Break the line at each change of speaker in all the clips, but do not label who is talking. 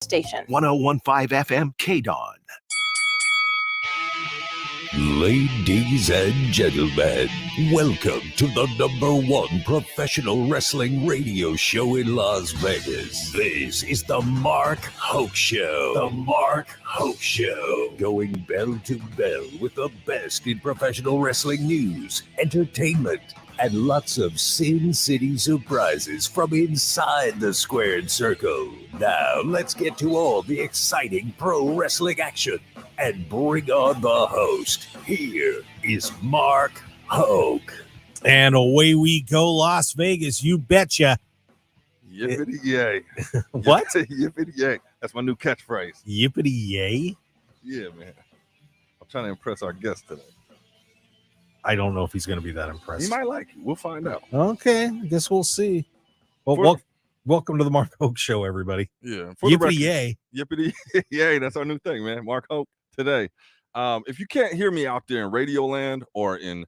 station.
101.5 FM KDAWN.
Ladies and gentlemen, welcome to the #1 professional wrestling radio show in Las Vegas. This is the Mark Hoke Show. The Mark Hoke Show. Going bell to bell with the best in professional wrestling news, entertainment, and lots of Sin City surprises from inside the squared circle. Now, let's get to all the exciting pro wrestling action and bring on the host. Here is Mark Hoke.
And away we go, Las Vegas. You betcha.
Yippity yay.
What?
Yippity yay. That's my new catchphrase.
Yippity yay?
Yeah, man. I'm trying to impress our guest today.
I don't know if he's going to be that impressed.
He might like you. We'll find out.
Okay, I guess we'll see. Well, welcome to the Mark Hoke Show, everybody.
Yeah.
Yippity yay.
Yippity yay. That's our new thing, man. Mark Hoke today. If you can't hear me out there in Radio Land or in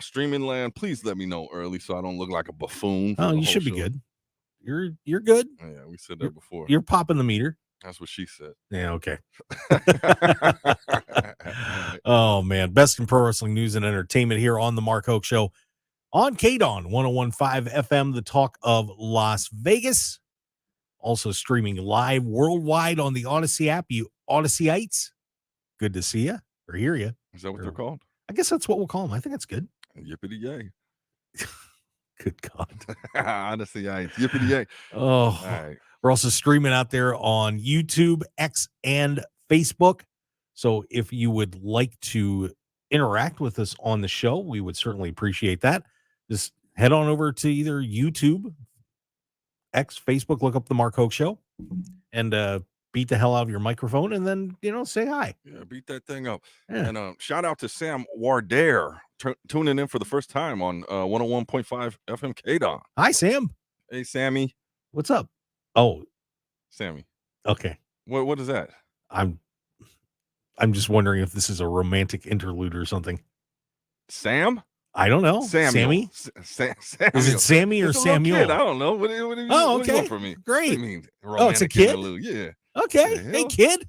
streaming land, please let me know early so I don't look like a buffoon.
Oh, you should be good. You're good.
Yeah, we said that before.
You're popping the meter.
That's what she said.
Yeah, okay. Oh, man. Best in pro wrestling news and entertainment here on the Mark Hoke Show on KDAWN 101.5 FM, the talk of Las Vegas. Also streaming live worldwide on the Odyssey app. You Odysseyites, good to see you or hear you.
Is that what they're called?
I guess that's what we'll call them. I think that's good.
Yippity yay.
Good God.
Honestly, yippity yay.
Oh,
all right.
We're also streaming out there on YouTube, X, and Facebook. So if you would like to interact with us on the show, we would certainly appreciate that. Just head on over to either YouTube, X, Facebook, look up the Mark Hoke Show, and beat the hell out of your microphone, and then, say hi.
Yeah, beat that thing up.
Yeah.
And shout out to Sam Wardare tuning in for the first time on 101.5 FM KDAWN.
Hi, Sam.
Hey, Sammy.
What's up? Oh,
Sammy.
Okay.
What is that?
I'm just wondering if this is a romantic interlude or something.
Sam?
I don't know.
Samuel.
Sammy? Is it Sammy or Samuel?
Kid. I don't know. What do you
okay.
What do you want from me?
Great.
What do you mean,
It's a kid?
interlude? Yeah.
Okay. Hey, kid.
What's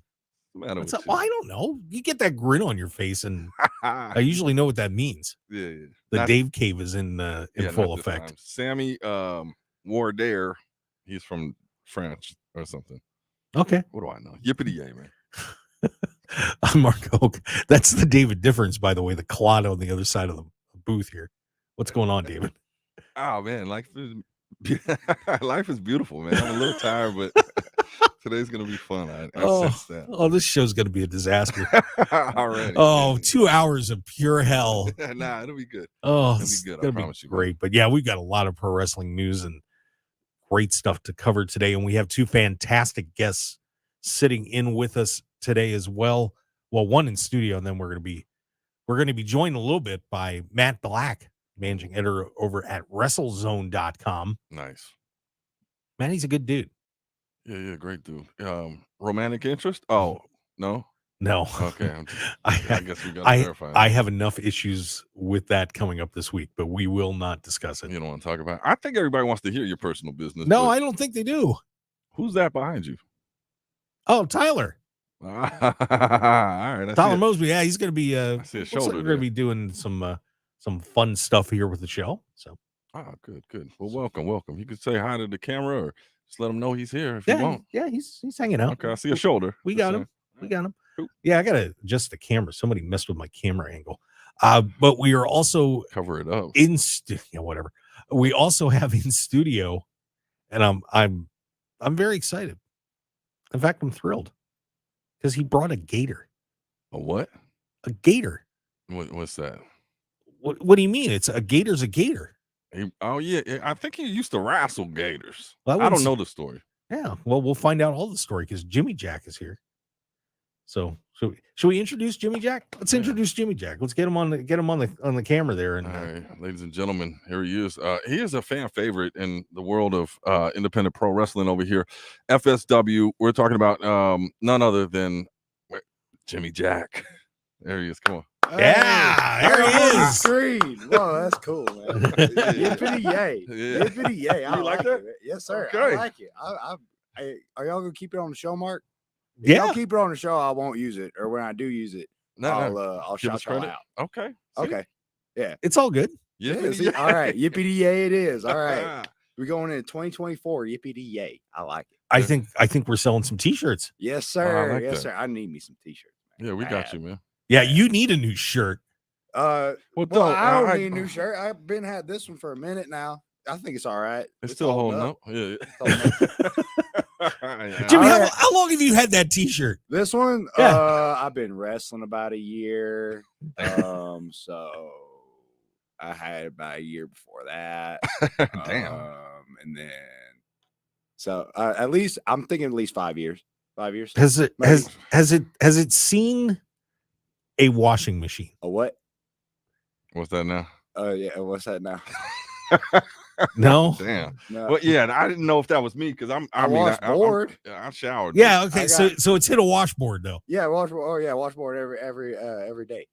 the matter
What's
with
up? Well, I don't know. You get that grin on your face, and I usually know what that means.
Yeah.
The Dave Cave is in full effect.
Sammy Wardare, he's from France or something.
Okay.
What do I know? Yippity yay, man.
I'm Mark Hoke. That's the David difference, by the way, the clod on the other side of the booth here. What's going on, David?
Oh, man, life is beautiful, man. I'm a little tired, but today's going to be fun. I sense that.
Oh, this show's going to be a disaster.
Already.
Oh, 2 hours of pure hell.
Nah, it'll be good.
Oh,
it'll be good. I promise you.
Great. But yeah, we've got a lot of pro wrestling news and great stuff to cover today. And we have two fantastic guests sitting in with us today as well. Well, one in studio, and then we're going to be joined a little bit by Matt Black, managing editor over at WrestleZone.com.
Nice.
Man, he's a good dude.
Yeah, great dude. Romantic interest? Oh, no?
No.
Okay. I guess we got to verify that.
I have enough issues with that coming up this week, but we will not discuss it.
You don't want to talk about it? I think everybody wants to hear your personal business.
No, I don't think they do.
Who's that behind you?
Oh, Tyler.
All right.
Tyler Mosby. Yeah, he's going to be
I see a shoulder.
We're going to be doing some fun stuff here with the show. So.
Good. Well, welcome. You could say hi to the camera or just let him know he's here if you want.
Yeah, he's hanging out.
Okay, I see a shoulder.
We got him.
Cool.
Yeah, I got to adjust the camera. Somebody messed with my camera angle. But we are also
cover it up
whatever. We also have in studio, and I'm very excited. In fact, I'm thrilled because he brought a gator.
A what?
A gator.
What's that?
What do you mean? It's a gator's a gator.
I think he used to wrestle gators.
Well,
I don't know the story.
Yeah, well, we'll find out all the story because Jimmy Jack is here. So should we introduce Jimmy Jack? Let's introduce Jimmy Jack. Let's get him on the camera there. And
all right, ladies and gentlemen, here he is. He is a fan favorite in the world of independent pro wrestling over here. FSW. We're talking about none other than Jimmy Jack. There he is. Come on.
Yeah, there he is.
Screen. Whoa, that's cool, man. Yippity yay.
Yeah.
Yippity yay.
You like that?
Yes, sir.
Okay.
I like it. Hey, are y'all gonna keep it on the show, Mark? If
Yeah.
y'all keep it on the show, I won't use it. Or when I do use it, I'll
Give us
shout y'all
credit.
out.
Okay. See?
Okay. Yeah.
It's all good.
Yeah, see, all right. Yippee yay it is. All right. We're going into 2024. Yippee yay. I like it.
I think we're selling some t-shirts.
Yes, sir.
like
yes,
that.
sir. I need me some t-shirts. Man.
Yeah, we got you, man.
Yeah, you need a new shirt.
Well,
Don't-
I don't
I-
need a new shirt. I've been had this one for a minute now. I think it's all right.
It's still holding up. Yeah.
Jimmy,
All right.
how long have you had that t-shirt?
This one,
Yeah.
I've been wrestling about a year. So I had about a year before that.
Damn.
And then so at least I'm thinking at least 5 years. 5 years.
Has it
Maybe.
has it seen a washing machine?
A what?
What's that now?
Yeah. What's that now?
No.
Damn.
No.
Well, yeah, I didn't know if that was me because I
washed board.
I showered.
Yeah, okay.
I
So it's hit a washboard though.
Yeah, washboard. Oh yeah, washboard every day.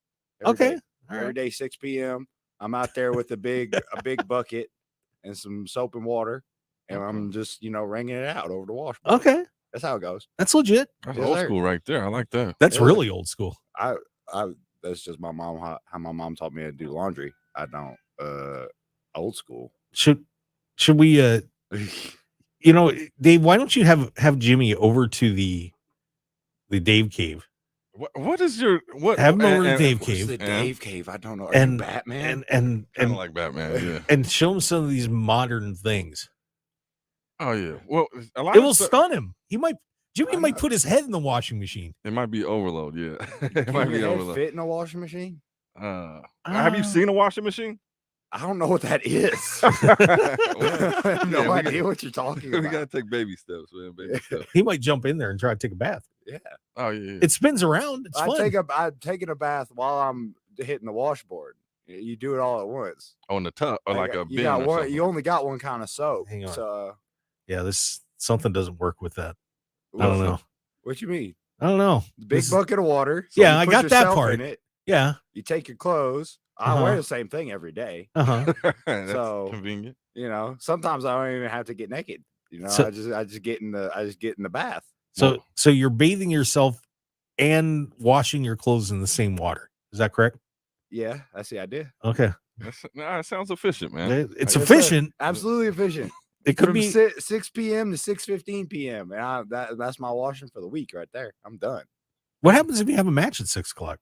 Okay.
Day.
All
Every
right.
day, 6 p.m. I'm out there with a big bucket and some soap and water, and I'm just wringing it out over the washboard.
Okay.
That's how it goes.
That's legit.
That's
Yes,
old
sir.
school right there. I like that.
That's
Yeah.
really old school.
I that's just my mom how my mom taught me to do laundry. I don't old school.
Should we Dave, why don't you have Jimmy over to the Dave cave?
What is your what?
Have him over to Dave
What's
Cave.
the
And-
Dave Cave? I don't know. Are
and
you Batman?
and
Kind of like Batman. Yeah.
and show him some of these modern things.
Oh yeah. Well, a lot
It
of
will
stuff-
stun him. Jimmy
I'm
might
not-
put his head in the washing machine.
It might be overload. Yeah. it
Can
might be
your head
overload.
fit in a washing machine?
Have you seen a washing machine?
I don't know what that is.
Well,
I have no
yeah, we
idea what you're talking
We
about.
gotta take baby steps, man. Baby steps.
He might jump in there and try to take a bath.
Oh yeah.
It spins around. It's fun.
I'd taken a bath while I'm hitting the washboard. You do it all at once.
On the tub or like a
you
bin
got
or
one.
something.
You only got one kind of soap.
Hang on.
So
Yeah, something doesn't work with that. I don't know.
What you mean?
I don't know.
The big
This-
bucket of water.
Yeah,
you
I
put
got that
yourself
part.
in it.
Yeah.
You take your clothes. I
Uh-huh.
wear the same thing every day.
Uh-huh.
That's
So-
convenient.
Sometimes I don't even have to get naked.
So-
I just get in the bath.
So you're bathing yourself and washing your clothes in the same water. Is that correct?
Yeah, that's the idea.
Okay.
It sounds efficient, man.
It's
Yes, sir.
efficient.
Absolutely efficient.
It could
From
be
6 p.m. to 6:15 p.m. And that's my washing for the week right there. I'm done.
what happens if you have a match at 6:00?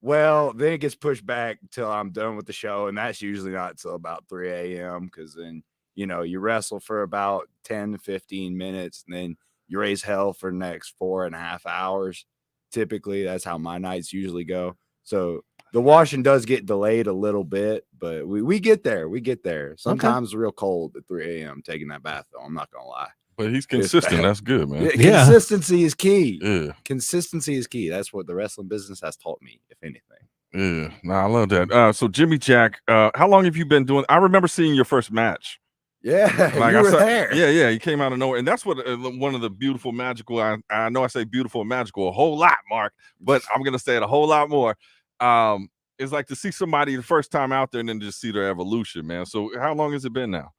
Well, then it gets pushed back till I'm done with the show, and that's usually not till about 3 a.m. because then you wrestle for about 10 to 15 minutes, and then you raise hell for the next 4.5 hours. Typically, that's how my nights usually go. So the washing does get delayed a little bit, but we get there. We get there. Sometimes it's real cold at 3 a.m. taking that bath, though. I'm not gonna lie.
But he's consistent.
bad.
That's good, man.
Yeah.
Consistency is key.
Yeah.
Consistency is key. That's what the wrestling business has taught me, if anything.
Yeah. No, I love that. So Jimmy Jack, how long have you been doing? I remember seeing your first match.
Yeah,
Like
you
I
were
said-
there.
Yeah, you came out of nowhere, and that's what one of the beautiful, magical. I know I say beautiful and magical a whole lot, Mark, but I'm gonna say it a whole lot more. It's like to see somebody the first time out there and then just see their evolution, man. So how long has it been now?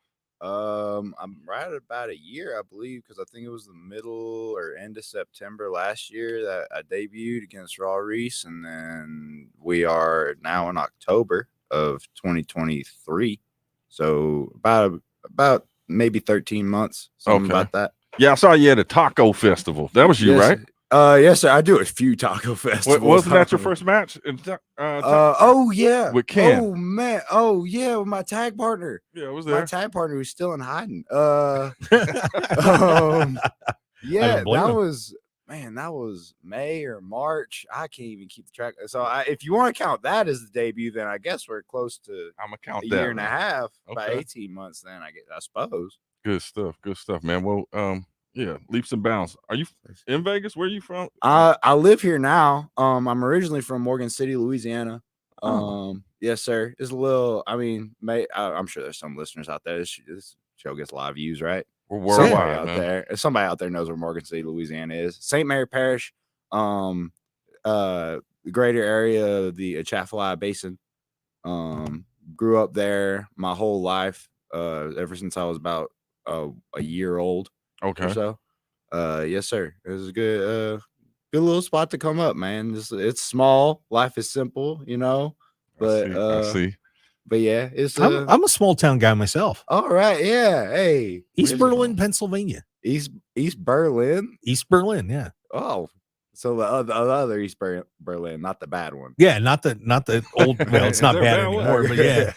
I'm right at about a year, I believe, because I think it was the middle or end of September last year that I debuted against Raw Reese, and then we are now in October of 2023. So about maybe 13 months, something
Okay.
about that.
Yeah, I saw you at a taco festival. That was you,
Yes,
right?
Yes, sir. I do a few taco festivals.
Wasn't that your first match?
Oh yeah,
With Ken.
Oh man, oh yeah, with my tag partner.
Yeah, it was
My
there.
tag partner was still in hiding. Yeah,
don't blame him.
that was May or March. I can't even keep the track. So if you want to count that as the debut, then I guess we're close to
I'm gonna count
a
that.
year and a half, about
Okay.
18 months. Then I suppose.
Good stuff, man. Well, yeah, leaps and bounds. Are you in Vegas? Where are you from?
I live here now. I'm originally from Morgan City, Louisiana.
Oh.
Yes, sir. It's a little. I mean, I'm sure there's some listeners out there. This show gets a lot of views, right?
We're
Somebody
worldwide,
out
man.
there. Somebody out there knows where Morgan City, Louisiana is. St. Mary Parish, the greater area of the Atchafalaya Basin. Grew up there my whole life. Ever since I was about a year old
Okay.
or so. Yes, sir. It was a good little spot to come up, man. It's small. Life is simple, you know. But
I see.
But yeah, it's
I'm a small town guy myself.
all right. Yeah. Hey,
East Berlin, Pennsylvania.
East Berlin.
East Berlin, yeah.
Oh, so the other East Berlin, not the bad one.
Yeah, not the old. Well, it's not
They're
bad
bad
anymore, but yeah.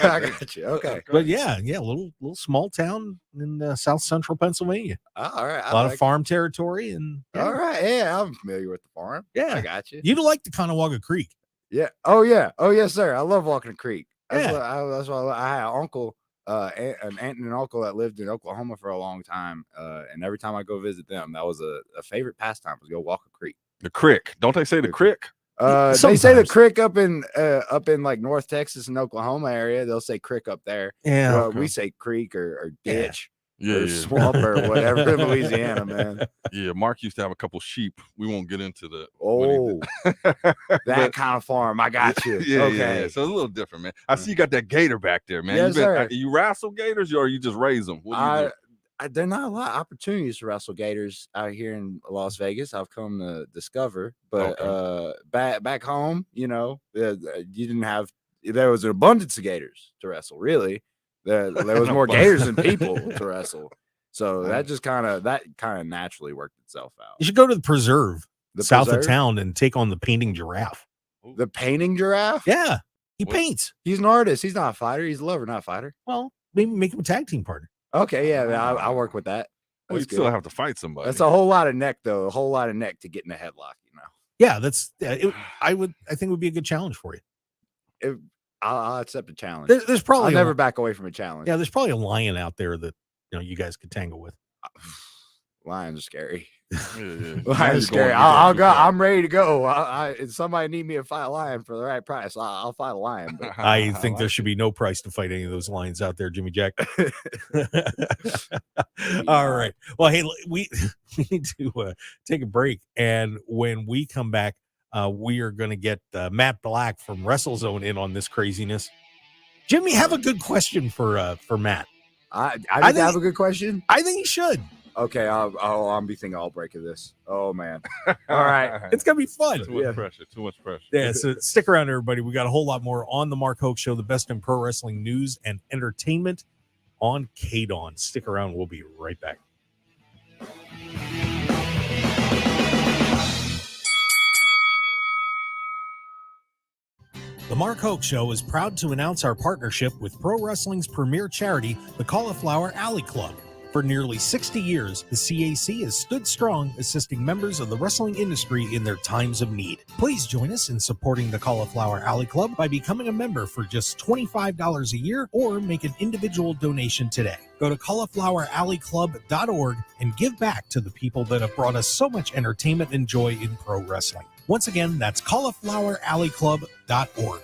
I got you. Okay.
But yeah, little small town in south central Pennsylvania.
All right.
A lot of farm territory, and
All right. Yeah, I'm familiar with the farm.
Yeah.
I got you.
You'd like the Conewaga Creek.
Yeah. Oh yeah. Oh yes, sir. I love walking the creek.
Yeah.
That's why I had an uncle, an aunt and an uncle that lived in Oklahoma for a long time. And every time I go visit them, that was a favorite pastime, was go walk a creek.
The crick. Don't they say the crick?
They say the
Sometimes.
crick up in like North Texas and Oklahoma area. They'll say crick up there.
Yeah.
Okay.
We say creek or ditch
Yeah,
or
yeah.
swamp or whatever in Louisiana, man.
Yeah, Mark used to have a couple sheep. We won't get into the
Oh, that kind of farm. I got you.
Yeah,
Okay.
yeah. So it's a little different, man. I see you got that gator back there, man.
Yes, sir.
You wrestle gators or you just raise them? What do you do?
There are not a lot of opportunities to wrestle gators out here in Las Vegas. I've come to discover, but back home, you know, you didn't have. There was an abundance of gators to wrestle. Really, there was more gators than people to wrestle. So that just kind of naturally worked itself out.
You should go to the preserve south
preserve?
of town and take on the painting giraffe.
The painting giraffe.
Yeah, he
What?
paints.
He's an artist. He's not a fighter. He's a lover, not a fighter.
Well, maybe make him a tag team partner.
Okay, yeah, I work with that.
Well, you
That's
still
good.
have to fight somebody.
That's a whole lot of neck, though. A whole lot of neck to get in a headlock, you know.
Yeah, I think it would be a good challenge for you.
I'll accept a challenge.
There's probably
I'll never back away from a challenge.
Yeah, there's probably a lion out there that you guys could tangle with.
Lions are scary.
Yeah, yeah. Now
Lions are
you're
scary.
going
I'll
too
go.
far.
I'm ready to go. If somebody need me to fight a lion for the right price, I'll fight a lion. But
I think there should be no price to fight any of those lions out there, Jimmy Jack. All right. Well, hey, we need to take a break, and when we come back, we are going to get Matt Black from WrestleZone in on this craziness. Jimmy, have a good question for Matt.
I
think-
have a good question.
I think he should.
Okay, I'll be thinking I'll break of this. Oh man. All right.
It's going to be fun.
Too much
Yeah.
pressure. Too much pressure.
Yeah, so stick around, everybody. We got a whole lot more on the Mark Hoke Show, the best in pro wrestling news and entertainment on KDAWN. Stick around. We'll be right back. The Mark Hoke Show is proud to announce our partnership with pro wrestling's premier charity, the Cauliflower Alley Club. For nearly 60 years, the CAC has stood strong, assisting members of the wrestling industry in their times of need. Please join us in supporting the Cauliflower Alley Club by becoming a member for just $25 a year or make an individual donation today. Go to caulifloweralleyclub.org and give back to the people that have brought us so much entertainment and joy in pro wrestling. Once again, that's caulifloweralleyclub.org.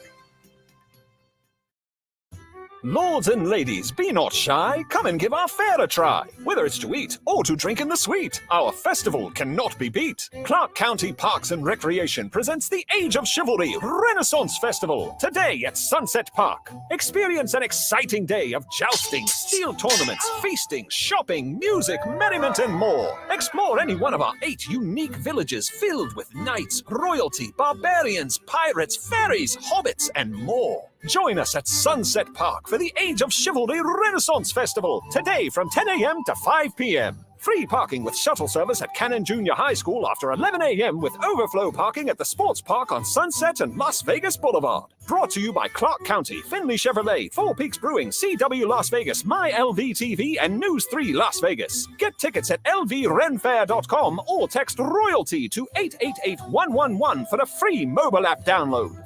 Lords and ladies, be not shy. Come and give our fair a try. Whether it's to eat or to drink in the sweet, our festival cannot be beat. Clark County Parks and Recreation presents the Age of Chivalry Renaissance Festival today at Sunset Park. Experience an exciting day of jousting, steel tournaments, feasting, shopping, music, merriment, and more. Explore any one of our 8 unique villages filled with knights, royalty, barbarians, pirates, fairies, hobbits, and more. Join us at Sunset Park for the Age of Chivalry Renaissance Festival today from 10 a.m. to 5 p.m. Free parking with shuttle service at Cannon Junior High School after 11 a.m. with overflow parking at the Sports Park on Sunset and Las Vegas Boulevard. Brought to you by Clark County, Finley Chevrolet, Four Peaks Brewing, CW Las Vegas, My LV TV, and News 3 Las Vegas. Get tickets at lvrenfair.com or text royalty to 888-111 for a free mobile app download.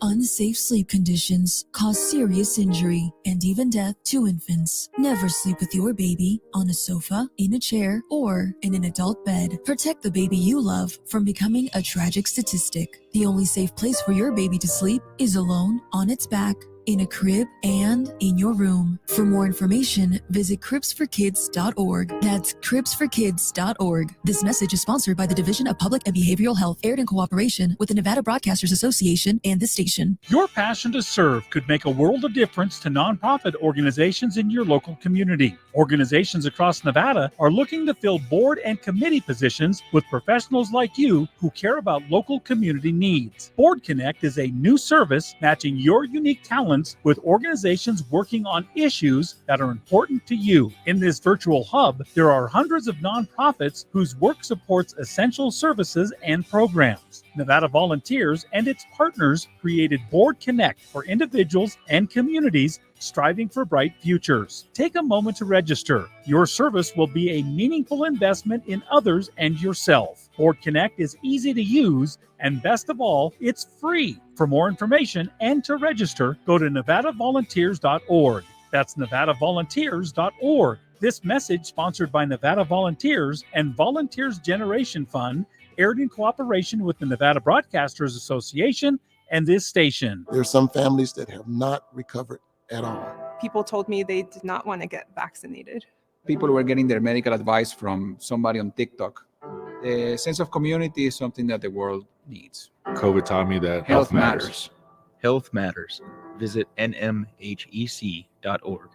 Unsafe sleep conditions cause serious injury and even death to infants. Never sleep with your baby on a sofa, in a chair, or in an adult bed. Protect the baby you love from becoming a tragic statistic. The only safe place for your baby to sleep is alone on its back. in a crib, and in your room. For more information, visit cribsforkids.org. That's cribsforkids.org. This message is sponsored by the Division of Public and Behavioral Health, aired in cooperation with the Nevada Broadcasters Association and this station.
Your passion to serve could make a world of difference to nonprofit organizations in your local community. Organizations across Nevada are looking to fill board and committee positions with professionals like you who care about local community needs. Board Connect is a new service matching your unique talents with organizations working on issues that are important to you. In this virtual hub, there are hundreds of nonprofits whose work supports essential services and programs. Nevada Volunteers and its partners created Board Connect for individuals and communities striving for bright futures. Take a moment to register. Your service will be a meaningful investment in others and yourself. Board Connect is easy to use, and best of all, it's free. For more information and to register, go to nevadavolunteers.org. That's nevadavolunteers.org. This message sponsored by Nevada Volunteers and Volunteers Generation Fund, aired in cooperation with the Nevada Broadcasters Association and this station.
There's some families that have not recovered at all.
People told me they did not want to get vaccinated.
People were getting their medical advice from somebody on TikTok. The sense of community is something that the world needs.
COVID taught me that
Health matters.
Health matters. Visit nmhec.org.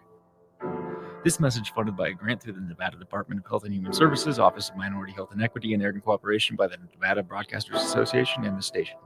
This message funded by a grant through the Nevada Department of Health and Human Services, Office of Minority Health and Equity, and aired in cooperation by the Nevada Broadcasters Association and the station.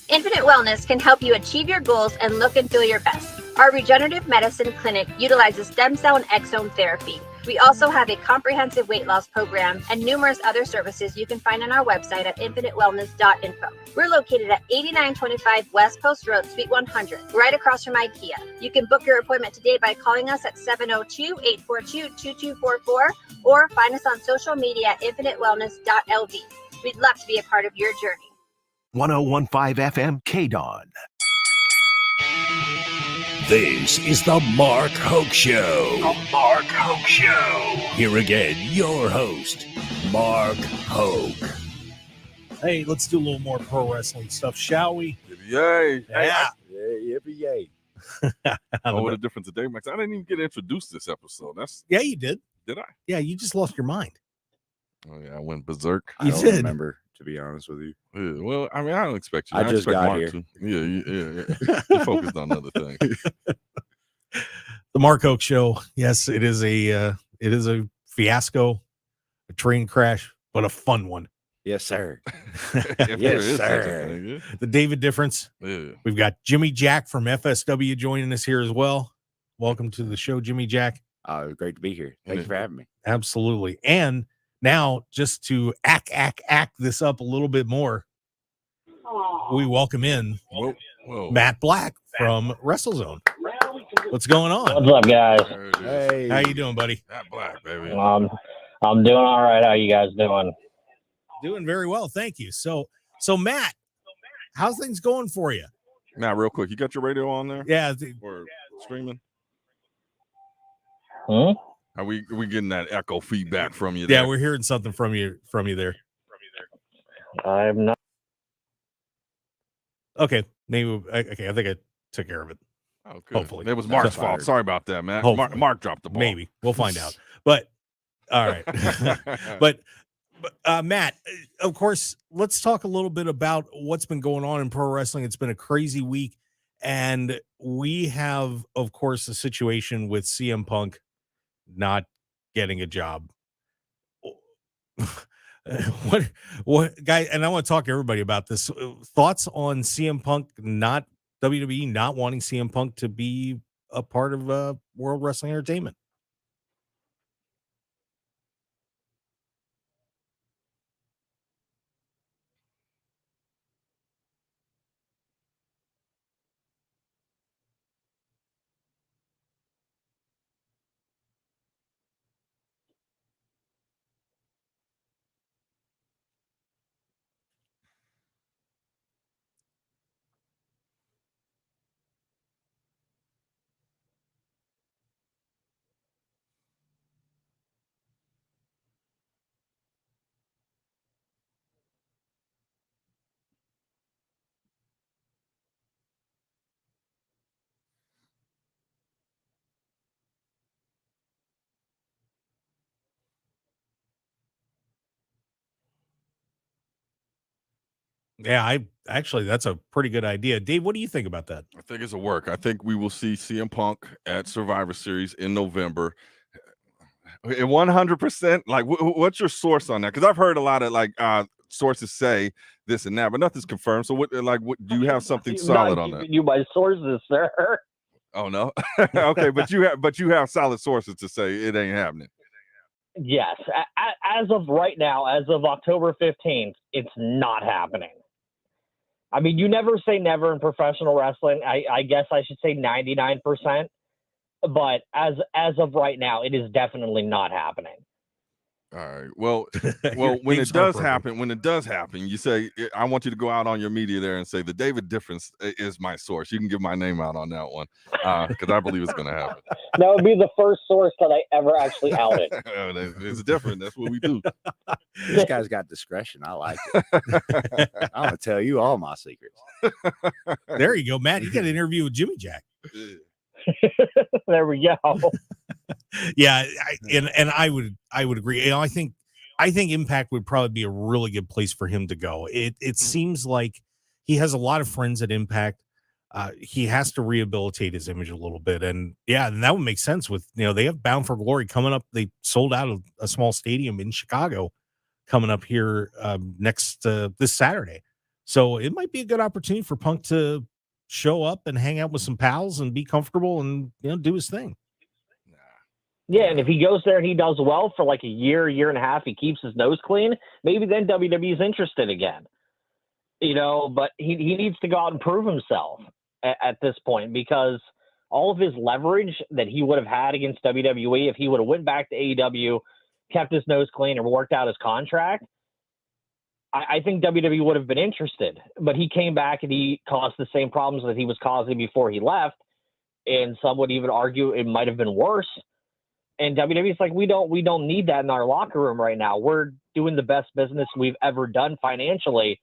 Infinite Wellness can help you achieve your goals and look and feel your best. Our regenerative medicine clinic utilizes stem cell and exome therapy. We also have a comprehensive weight loss program and numerous other services you can find on our website at infinitewellness.info. We're located at 8925 West Post Road, Suite 100, right across from IKEA. You can book your appointment today by calling us at 702-842-2244 or find us on social media at infinitewellness.lv. We'd love to be a part of your journey.
1015 FM KDAWN.
This is the Mark Hoke Show.
The Mark Hoke Show.
Here again, your host, Mark Hoke.
Hey, let's do a little more pro wrestling stuff, shall we?
Yay.
Yeah.
Yippee-yay.
Oh, what a difference today, Max. I didn't even get introduced this episode.
Yeah, you did.
Did I?
Yeah, you just lost your mind.
Oh, yeah, I went berserk.
I don't remember, to be honest with you.
Yeah, well, I mean, I don't expect you.
I just
expect
got
Mark
here.
to. Yeah. You focused on other things.
The Mark Hoke Show. Yes, it is a fiasco, a train crash, but a fun one.
Yes, sir.
Yes,
sir.
The David difference.
Yeah.
We've got Jimmy Jack from FSW joining us here as well. Welcome to the show, Jimmy Jack.
Great to be here. Thank you for having me.
Absolutely. And now, just to act this up a little bit more, we welcome in Matt Black from WrestleZone. What's going on?
What's up, guys?
Hey.
How you doing, buddy?
Matt Black, baby.
I'm doing all right. How you guys doing?
Doing very well, thank you. So Matt, how's things going for you?
Now, real quick, you got your radio on there?
Yeah.
Or streaming?
Hmm?
Are we getting that echo feedback from you there?
Yeah, we're hearing something from you there.
I'm not.
Okay, maybe. Okay, I think I took care of it.
Oh, good.
Hopefully,
it was Mark's fault. Sorry about that, man. Mark dropped the ball.
Maybe we'll find out. But all right, but Matt, of course, let's talk a little bit about what's been going on in pro wrestling. It's been a crazy week, and we have, of course, a situation with CM Punk not getting a job. What guy? And I want to talk to everybody about this. Thoughts on CM Punk not WWE not wanting CM Punk to be a part of World Wrestling Entertainment? Yeah, that's a pretty good idea. Dave, what do you think about that?
I think it's a work. I think we will see CM Punk at Survivor Series in November. And 100%. Like, what's your source on that? Because I've heard a lot of sources say this and that, but nothing's confirmed. So, what do you have something solid on that?
You my sources, sir.
Oh no. Okay, but you have solid sources to say it ain't happening.
Yes, as of right now, as of October 15th, it's not happening. I mean, you never say never in professional wrestling. I guess I should say 99%. But as of right now, it is definitely not happening.
All right. Well, when it does happen, you say, I want you to go out on your media there and say the David Difference is my source. You can give my name out on that one because I believe it's going to happen.
That would be the first source that I ever actually outed.
It's different. That's what we do.
This guy's got discretion. I like it. I'm going to tell you all my secrets.
There you go, Matt. You got an interview with Jimmy Jack.
There we go.
Yeah, I would agree. You know, I think Impact would probably be a really good place for him to go. It seems like he has a lot of friends at Impact. He has to rehabilitate his image a little bit, and that would make sense with, they have Bound for Glory coming up. They sold out a small stadium in Chicago coming up here this Saturday, so it might be a good opportunity for Punk to show up and hang out with some pals and be comfortable and do his thing.
Yeah, and if he goes there and he does well for like a year and a half, he keeps his nose clean, maybe then WWE is interested again. But he needs to go out and prove himself at this point, because all of his leverage that he would have had against WWE, if he would have went back to AEW, kept his nose clean, and worked out his contract, I think WWE would have been interested. But he came back and he caused the same problems that he was causing before he left, and some would even argue it might have been worse. And WWE's like, we don't need that in our locker room right now. We're doing the best business we've ever done financially.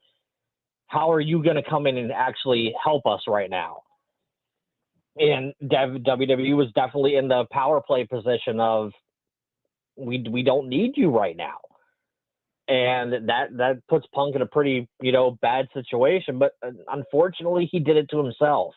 How are you going to come in and actually help us right now? And WWE was definitely in the power play position of, we don't need you right now. And that puts Punk in a pretty, bad situation. But unfortunately, he did it to himself.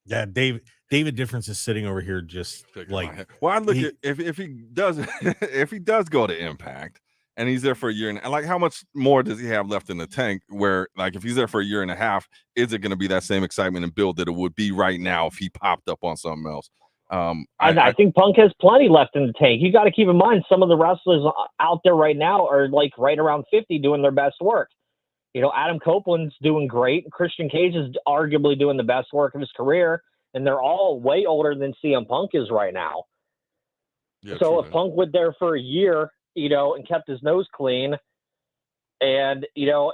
Yeah, David Difference is sitting over here just like.
Well, I look at if he does if he does go to Impact and he's there for a year and like, how much more does he have left in the tank? Where like if he's there for a year and a half, is it going to be that same excitement and build that it would be right now if he popped up on something else?
I think Punk has plenty left in the tank. You got to keep in mind some of the wrestlers out there right now are like right around 50 doing their best work. Adam Copeland's doing great. Christian Cage is arguably doing the best work of his career, and they're all way older than CM Punk is right now. Yeah, so if Punk went there for a year, and kept his nose clean, and,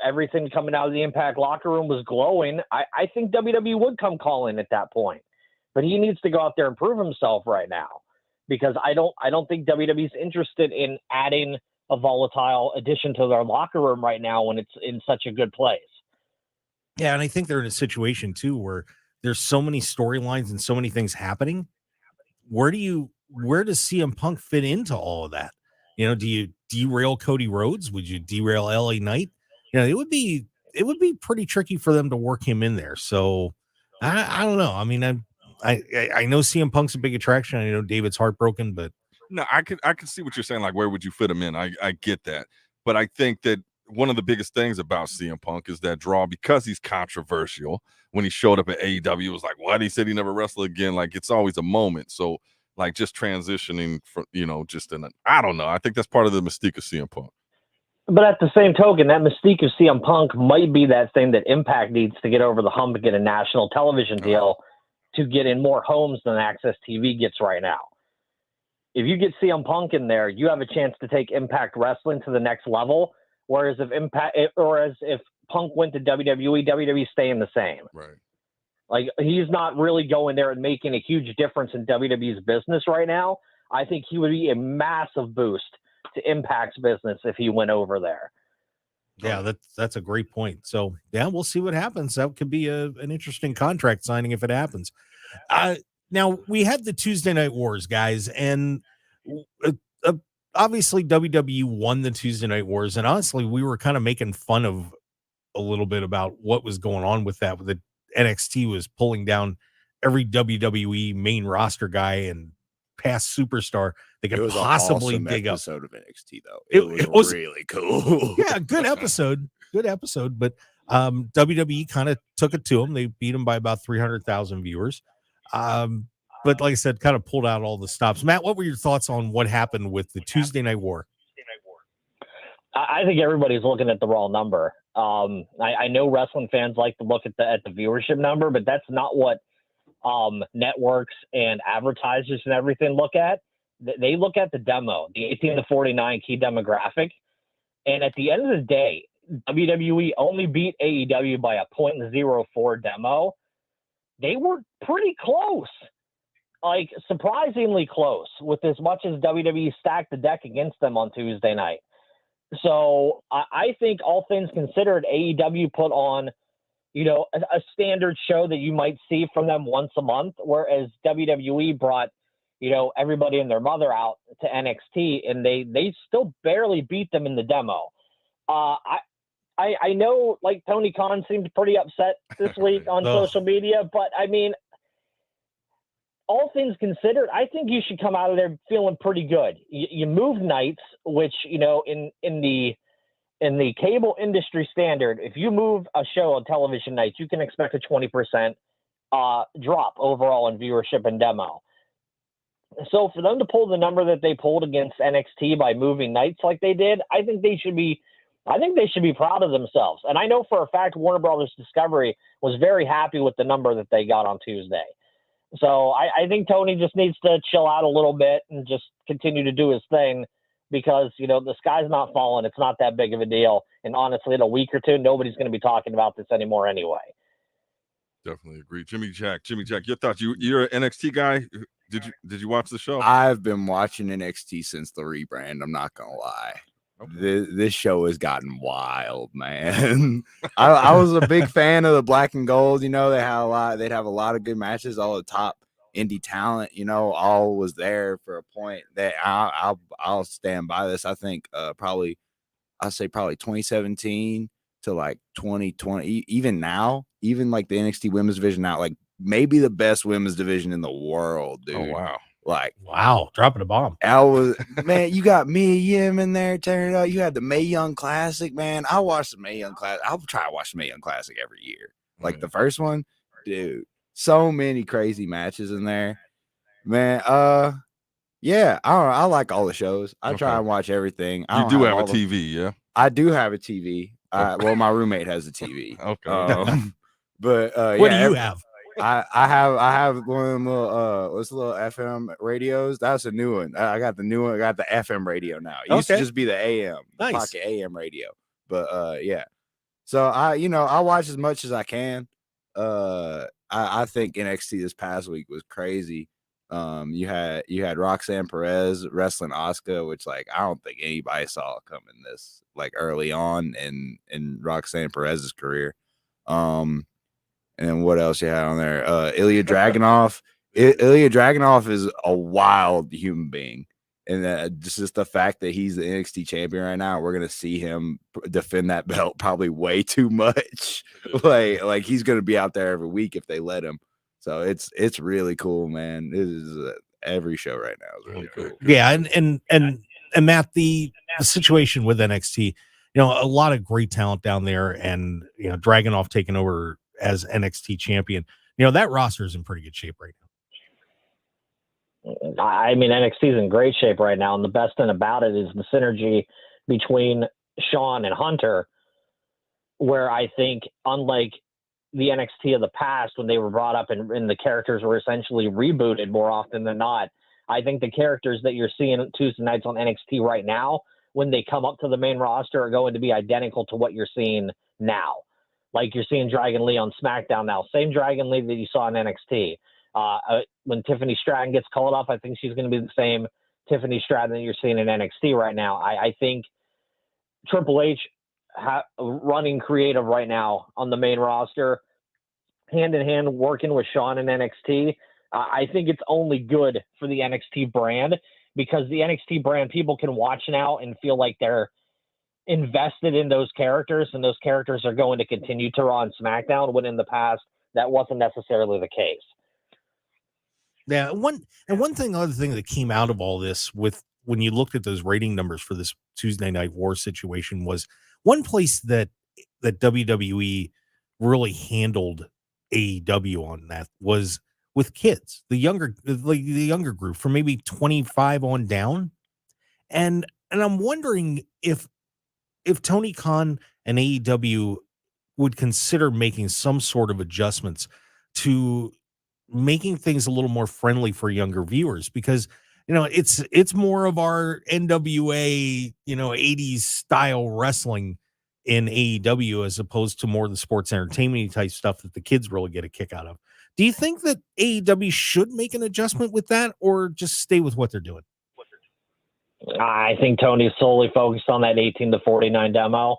everything coming out of the Impact locker room was glowing, I think WWE would come calling at that point. But he needs to go out there and prove himself right now, because I don't think WWE's interested in adding a volatile addition to their locker room right now when it's in such a good place.
Yeah, and I think they're in a situation too where there's so many storylines and so many things happening. Where does CM Punk fit into all of that? Do you derail Cody Rhodes? Would you derail LA Knight? It would be pretty tricky for them to work him in there. So I don't know. I mean, I know CM Punk's a big attraction. I know David's heartbroken, but
no, I can see what you're saying. Like, where would you fit him in? I get that. But I think that one of the biggest things about CM Punk is that draw, because he's controversial. When he showed up at AEW, it was like, what? He said he never wrestled again. Like, it's always a moment. So, like, just transitioning from, I don't know. I think that's part of the mystique of CM Punk.
But at the same token, that mystique of CM Punk might be that thing that Impact needs to get over the hump and get a national television deal to get in more homes than Access TV gets right now. If you get CM Punk in there, you have a chance to take Impact Wrestling to the next level. Whereas if Punk went to WWE, WWE's staying the same.
Right.
Like, he's not really going there and making a huge difference in WWE's business right now. I think he would be a massive boost to Impact's business if he went over there.
Yeah, that's a great point. So yeah, we'll see what happens. That could be an interesting contract signing if it happens. Now we had the Tuesday Night Wars, guys, and obviously WWE won the Tuesday Night Wars, and honestly, we were kind of making fun of a little bit about what was going on with that. The NXT was pulling down every WWE main roster guy and past superstar they
It
could
was
possibly
an awesome
dig up.
episode of NXT, though.
It was
really cool.
Yeah, good episode. Good episode. But WWE kind of took it to them. They beat them by about 300,000 viewers. But like I said, kind of pulled out all the stops. Matt, what were your thoughts on what happened with the Tuesday Night War?
I think everybody's looking at the raw number. I know wrestling fans like to look at the viewership number, but that's not what networks and advertisers and everything look at. They look at the demo, the 18 to 49 key demographic. And at the end of the day, WWE only beat AEW by a 0.04 demo. They were pretty close, like surprisingly close, with as much as WWE stacked the deck against them on Tuesday night. So I think all things considered, AEW put on, a standard show that you might see from them once a month, whereas WWE brought, everybody and their mother out to NXT, and they still barely beat them in the demo. I know, like, Tony Khan seemed pretty upset this week on social media, but I mean, all things considered, I think you should come out of there feeling pretty good. You move nights, which, in the cable industry standard, if you move a show on television nights, you can expect a 20% drop overall in viewership and demo. So for them to pull the number that they pulled against NXT by moving nights like they did, I think they should be proud of themselves. And I know for a fact Warner Brothers Discovery was very happy with the number that they got on Tuesday. So I think Tony just needs to chill out a little bit and just continue to do his thing, because, the sky's not falling. It's not that big of a deal. And honestly, in a week or two, nobody's going to be talking about this anymore anyway.
Definitely agree. Jimmy Jack, your thoughts? You're an NXT guy. Did you watch the show?
I've been watching NXT since the rebrand. I'm not going to lie. Okay. This show has gotten wild, man. I was a big fan of the black and gold. They'd have a lot of good matches. All the top indie talent, all was there for a point. That I'll stand by this. I think probably 2017 to like 2020, even now, even like the NXT women's division now, like maybe the best women's division in the world, dude.
Oh wow.
Like,
wow, dropping a bomb.
Man, you got Mia Yim in there, turn it up. You had the Mae Young Classic, man. I watched the Mae Young Classic. I'll try to watch the Mae Young Classic every year. Like the first one, dude. So many crazy matches in there, man. Yeah, I don't know. I like all the shows. I try and watch everything.
You do have a TV, yeah?
I do have a TV. Well, my roommate has a TV.
Okay.
But
what do you have?
I have one of them little little FM radios. That's a new one. I got the new one. I got the FM radio now. It used to just be the AM,
nice.
Pocket AM radio. But yeah. So I watch as much as I can. I think NXT this past week was crazy. You had Roxanne Perez wrestling Asuka, which like I don't think anybody saw coming this like early on in Roxanne Perez's career. And what else you had on there? Ilya Dragunov. Ilya Dragunov is a wild human being. And just the fact that he's the NXT champion right now, we're going to see him defend that belt probably way too much. like he's going to be out there every week if they let him. So it's really cool, man. This is every show right now is really cool.
Yeah. And Matt, the situation with NXT, a lot of great talent down there, and, Dragunov taking over as NXT champion, that roster is in pretty good shape right
now. I mean, NXT is in great shape right now, and the best thing about it is the synergy between Sean and Hunter, where I think, unlike the NXT of the past, when they were brought up and the characters were essentially rebooted more often than not, I think the characters that you're seeing Tuesday nights on NXT right now, when they come up to the main roster, are going to be identical to what you're seeing now. Like you're seeing Dragon Lee on SmackDown now, same Dragon Lee that you saw in NXT. When Tiffany Stratton gets called up, I think she's going to be the same Tiffany Stratton that you're seeing in NXT right now. I think Triple H running creative right now on the main roster, hand in hand working with Sean in NXT. I think it's only good for the NXT brand, because the NXT brand, people can watch now and feel like they're invested in those characters, and those characters are going to continue to run SmackDown, when in the past that wasn't necessarily the case.
Yeah, other thing that came out of all this, with when you looked at those rating numbers for this Tuesday Night War situation, was one place that WWE really handled AEW on that was with kids, the younger group from maybe 25 on down. And I'm wondering if Tony Khan and AEW would consider making some sort of adjustments to making things a little more friendly for younger viewers, because it's more of our NWA 80s style wrestling in AEW, as opposed to more of the sports entertainment type stuff that the kids really get a kick out of. Do you think that AEW should make an adjustment with that, or just stay with what they're doing?
I think Tony's solely focused on that 18 to 49 demo.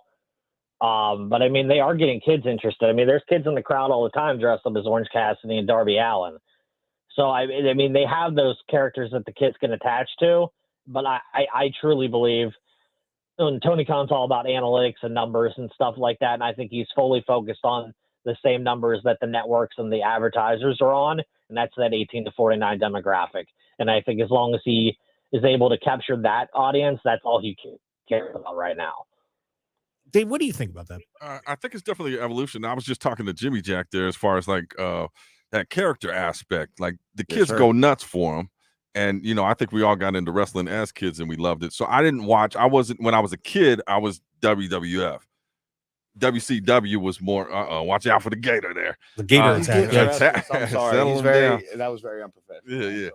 But I mean, they are getting kids interested. I mean, there's kids in the crowd all the time dressed up as Orange Cassidy and Darby Allin. So I mean, they have those characters that the kids can attach to. But I truly believe, and Tony Khan's all about analytics and numbers and stuff like that. And I think he's fully focused on the same numbers that the networks and the advertisers are on, and that's that 18 to 49 demographic. And I think as long as he is able to capture that audience, that's all he cares about right now.
Dave, what do you think about that?
I think it's definitely evolution. I was just talking to Jimmy Jack there as far as like that character aspect. Like the kids go nuts for him. And, I think we all got into wrestling as kids and we loved it. So when I was a kid, I was WWF. WCW was more, watch out for the gator there.
The gator attack.
I'm sorry. That was very unprofessional.
Yeah.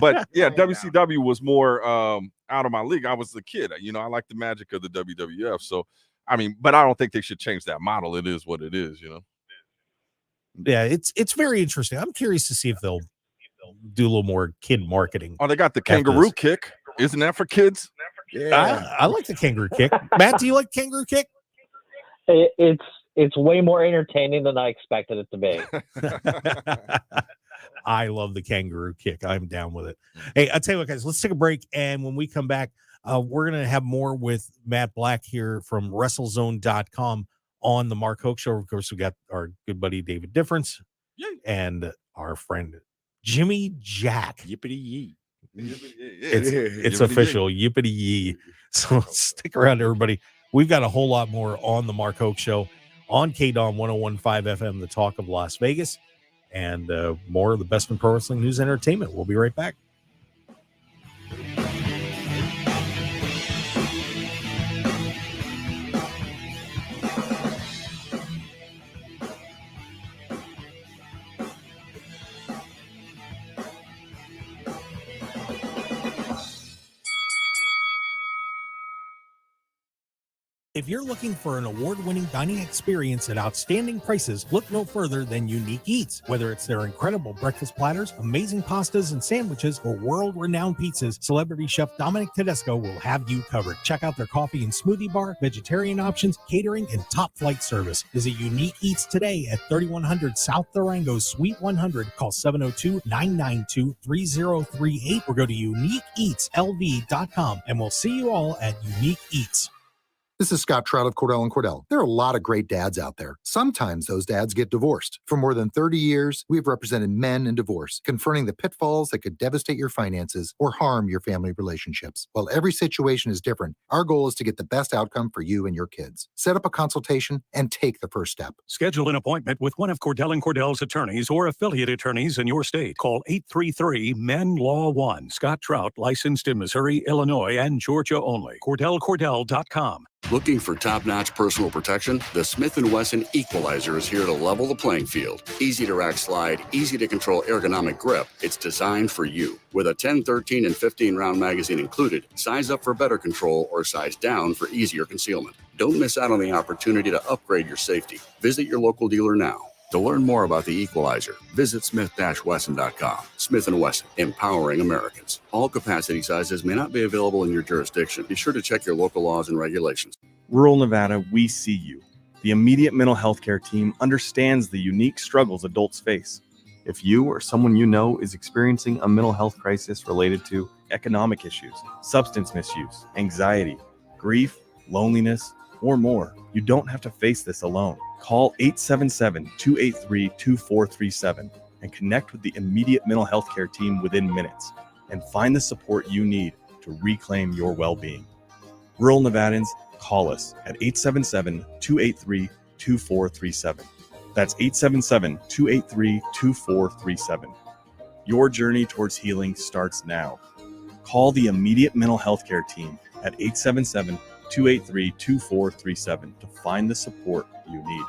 But yeah, WCW was more out of my league. I was a kid. I like the magic of the WWF. So, I mean, but I don't think they should change that model. It is what it is,
Yeah, it's very interesting. I'm curious to see if they'll do a little more kid marketing.
Oh, they got the kangaroo kick. Isn't that for kids?
Yeah. I like the kangaroo kick. Matt, do you like kangaroo kick?
It's way more entertaining than I expected it to be.
I love the kangaroo kick. I'm down with it. Hey, I'll tell you what, guys, let's take a break. And when we come back, we're going to have more with Matt Black here from WrestleZone.com on the Mark Hoke Show. Of course, we got our good buddy David Difference and our friend Jimmy Jack.
Yippity-yee.
It's official. Yippity-yee. So stick around, everybody. We've got a whole lot more on the Mark Hoke Show on KDAWN 101.5 FM, the talk of Las Vegas, and more of the best in pro wrestling news and entertainment. We'll be right back. If you're looking for an award-winning dining experience at outstanding prices, look no further than Unique Eats. Whether it's their incredible breakfast platters, amazing pastas and sandwiches, or world-renowned pizzas, celebrity chef Dominic Tedesco will have you covered. Check out their coffee and smoothie bar, vegetarian options, catering, and top-flight service. Visit Unique Eats today at 3100 South Durango, Suite 100. Call 702-992-3038 or go to uniqueeatslv.com, and we'll see you all at Unique Eats.
This is Scott Trout of Cordell & Cordell. There are a lot of great dads out there. Sometimes those dads get divorced. For more than 30 years, we've represented men in divorce, confronting the pitfalls that could devastate your finances or harm your family relationships. While every situation is different, our goal is to get the best outcome for you and your kids. Set up a consultation and take the first step.
Schedule an appointment with one of Cordell & Cordell's attorneys or affiliate attorneys in your state. Call 833-MEN-LAW-1. Scott Trout, licensed in Missouri, Illinois, and Georgia only. CordellCordell.com.
Looking for top-notch personal protection? The Smith & Wesson Equalizer is here to level the playing field. Easy to rack slide, easy to control ergonomic grip. It's designed for you. With a 10, 13, and 15-round magazine included, size up for better control or size down for easier concealment. Don't miss out on the opportunity to upgrade your safety. Visit your local dealer now. To learn more about the Equalizer, visit smith-wesson.com. Smith & Wesson, empowering Americans. All capacity sizes may not be available in your jurisdiction. Be sure to check your local laws and regulations.
Rural Nevada, we see you. The immediate mental health care team understands the unique struggles adults face. If you or someone you know is experiencing a mental health crisis related to economic issues, substance misuse, anxiety, grief, loneliness, or more, you don't have to face this alone. Call 877-283-2437 and connect with the immediate mental health care team within minutes and find the support you need to reclaim your well-being. Rural Nevadans, call us at 877-283-2437. That's 877-283-2437. Your journey towards healing starts now. Call the immediate mental health care team at 877-283-2437 to find the support you need.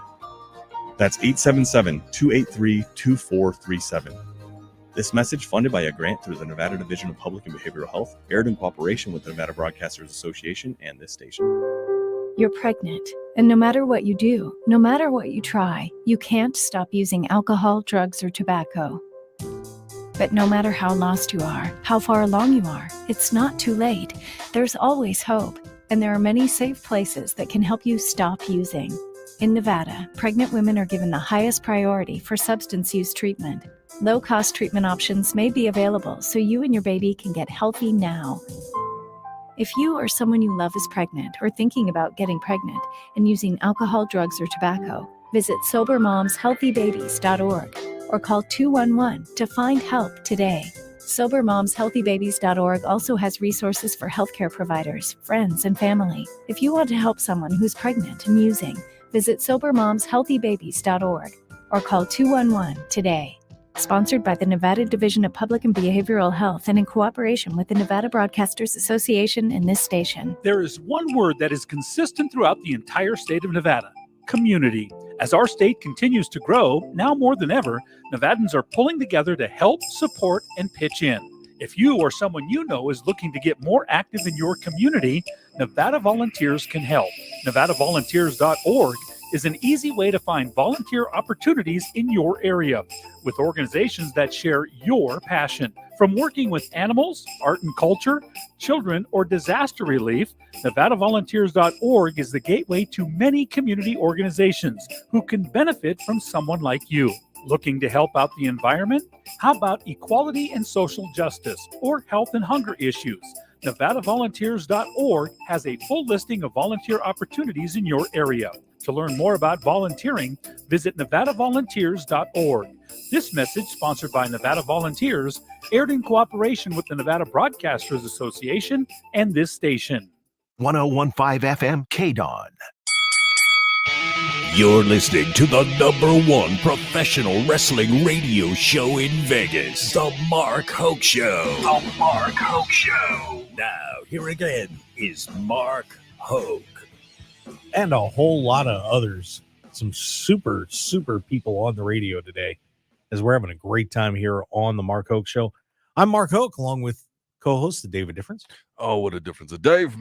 That's 877-283-2437. This message funded by a grant through the Nevada Division of Public and Behavioral Health, aired in cooperation with the Nevada Broadcasters Association and this station.
You're pregnant, and no matter what you do, no matter what you try, you can't stop using alcohol, drugs, or tobacco. But no matter how lost you are, how far along you are, it's not too late. There's always hope, and there are many safe places that can help you stop using. In Nevada, pregnant women are given the highest priority for substance use treatment. Low-cost treatment options may be available so you and your baby can get healthy now. If you or someone you love is pregnant or thinking about getting pregnant and using alcohol, drugs, or tobacco, visit SoberMomsHealthyBabies.org or call 211 to find help today. SoberMomsHealthyBabies.org also has resources for healthcare providers, friends, and family. If you want to help someone who's pregnant and using, visit SoberMomsHealthyBabies.org or call 211 today. Sponsored by the Nevada Division of Public and Behavioral Health and in cooperation with the Nevada Broadcasters Association and this station.
There is one word that is consistent throughout the entire state of Nevada: community. As our state continues to grow, now more than ever, Nevadans are pulling together to help, support, and pitch in. If you or someone you know is looking to get more active in your community, Nevada Volunteers can help. NevadaVolunteers.org is an easy way to find volunteer opportunities in your area with organizations that share your passion. From working with animals, art and culture, children, or disaster relief, NevadaVolunteers.org is the gateway to many community organizations who can benefit from someone like you. Looking to help out the environment? How about equality and social justice or health and hunger issues? NevadaVolunteers.org has a full listing of volunteer opportunities in your area. To learn more about volunteering, visit NevadaVolunteers.org. This message, sponsored by Nevada Volunteers, aired in cooperation with the Nevada Broadcasters Association and this station.
1015 FM KDAWN.
You're listening to the #1 professional wrestling radio show in Vegas, The Mark Hoke Show.
The Mark Hoke Show.
Now, here again is Mark Hoke.
And a whole lot of others. Some super people on the radio today, as we're having a great time here on The Mark Hoke Show. I'm Mark Hoke, along with co-host David Difference.
Oh, what a difference a Dave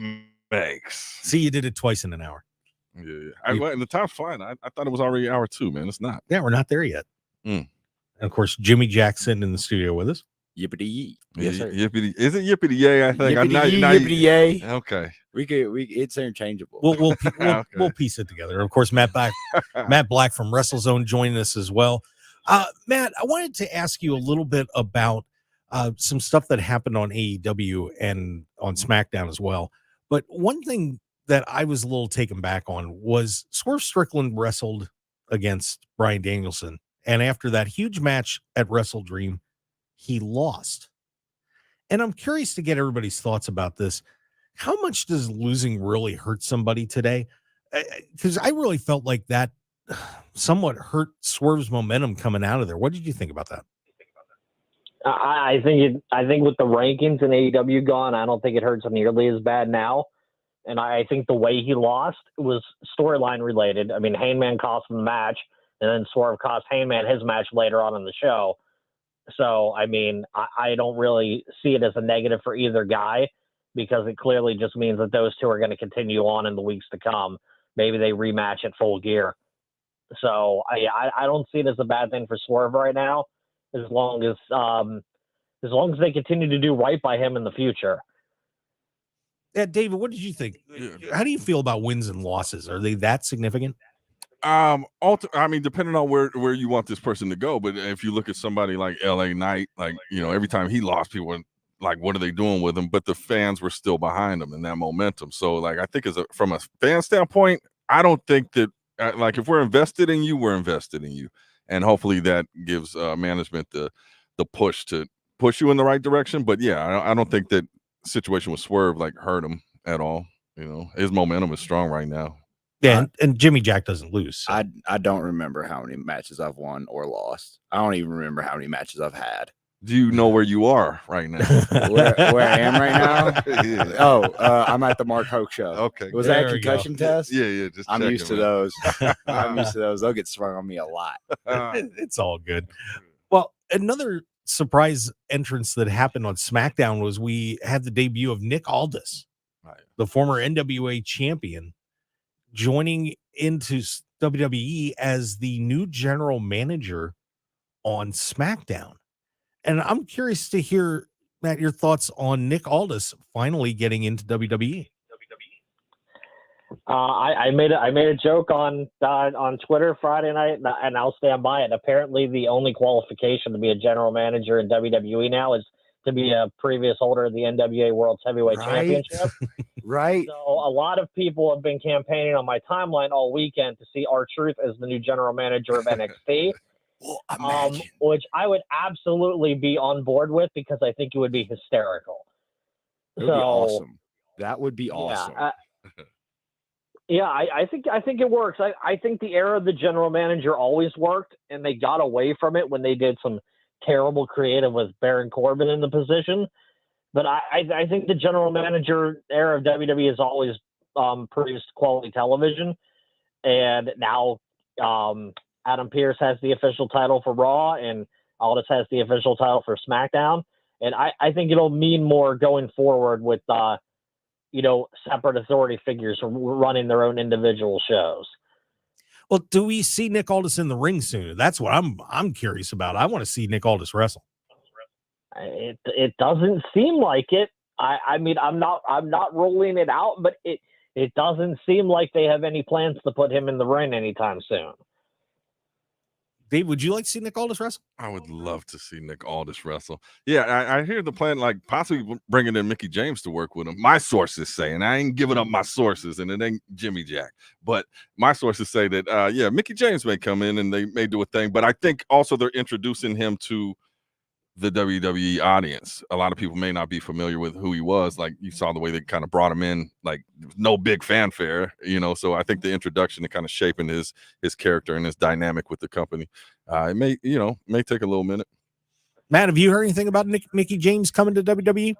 makes.
See, you did it twice in an hour.
Yeah. And the time's fine. I thought it was already hour 2, man. It's not.
Yeah, we're not there yet. And of course, Jimmy Jackson in the studio with us.
Yippity yee.
Yes, sir. Yippity. Is it yippity yay? I think.
Yippity yay.
Okay.
It's interchangeable.
We'll piece it together. Of course, Matt Black from WrestleZone joining us as well. Matt, I wanted to ask you a little bit about some stuff that happened on AEW and on SmackDown as well. But one thing that I was a little taken back on was Swerve Strickland wrestled against Bryan Danielson, and after that huge match at Wrestle Dream, he lost. And I'm curious to get everybody's thoughts about this. How much does losing really hurt somebody today? Because I really felt like that somewhat hurt Swerve's momentum coming out of there. What did you think about that?
I think with the rankings in AEW gone, I don't think it hurts nearly as bad now. And I think the way he lost was storyline related. I mean, Hangman cost him the match, and then Swerve cost Hangman his match later on in the show. So, I mean, I don't really see it as a negative for either guy, because it clearly just means that those two are going to continue on in the weeks to come. Maybe they rematch at Full Gear. So I don't see it as a bad thing for Swerve right now, as long as they continue to do right by him in the future.
Yeah, David, what did you think? How do you feel about wins and losses? Are they that significant?
I mean, depending on where you want this person to go, but if you look at somebody like LA Knight, like, every time he lost, people were like, what are they doing with him? But the fans were still behind him in that momentum. So, like, I think from a fan standpoint, I don't think that, like, if we're invested in you, we're invested in you. And hopefully that gives management the push to push you in the right direction. But yeah, I don't think that situation with Swerve like hurt him at all. You know, his momentum is strong right now.
Yeah, and Jimmy Jack doesn't lose. So.
I don't remember how many matches I've won or lost. I don't even remember how many matches I've had.
Do you know where you are right now?
where I am right now?
Yeah.
Oh, I'm at the Mark Hoke show.
Okay.
Was that a
There we go.
concussion test?
Yeah. Just
I'm
checking,
used to
man.
those. I'm used to those. They'll get sprung on me a lot.
It's all good. Well, another surprise entrance that happened on SmackDown was we had the debut of Nick Aldis, the former NWA champion, joining into WWE as the new general manager on SmackDown. And I'm curious to hear, Matt, your thoughts on Nick Aldis finally getting into WWE.
I made a joke on Twitter Friday night, and I'll stand by it. Apparently, the only qualification to be a general manager in WWE now is to be a previous holder of the NWA World Heavyweight Championship.
Right.
So a lot of people have been campaigning on my timeline all weekend to see R-Truth as the new general manager of NXT. Which I would absolutely be on board with because I think it would be hysterical.
It would be awesome. That would be awesome.
I think it works. I think the era of the general manager always worked, and they got away from it when they did some terrible creative with Baron Corbin in the position. But I think the general manager era of WWE has always produced quality television, and now Adam Pearce has the official title for Raw, and Aldis has the official title for SmackDown. And I think it'll mean more going forward with, separate authority figures running their own individual shows.
Well, do we see Nick Aldis in the ring soon? That's what I'm curious about. I want to see Nick Aldis wrestle.
It doesn't seem like it. I mean, I'm not ruling it out, but it doesn't seem like they have any plans to put him in the ring anytime soon.
Dave, would you like to see Nick Aldis wrestle?
I would love to see Nick Aldis wrestle. Yeah, I hear the plan, like possibly bringing in Mickey James to work with him. My sources say, and I ain't giving up my sources, and it ain't Jimmy Jack, but my sources say that, Mickey James may come in and they may do a thing, but I think also they're introducing him to the WWE audience. A lot of people may not be familiar with who he was. Like you saw the way they kind of brought him in, like no big fanfare, so I think the introduction and kind of shaping his character and his dynamic with the company, it may take a little minute.
Matt, have you heard anything about Mickey James coming to WWE?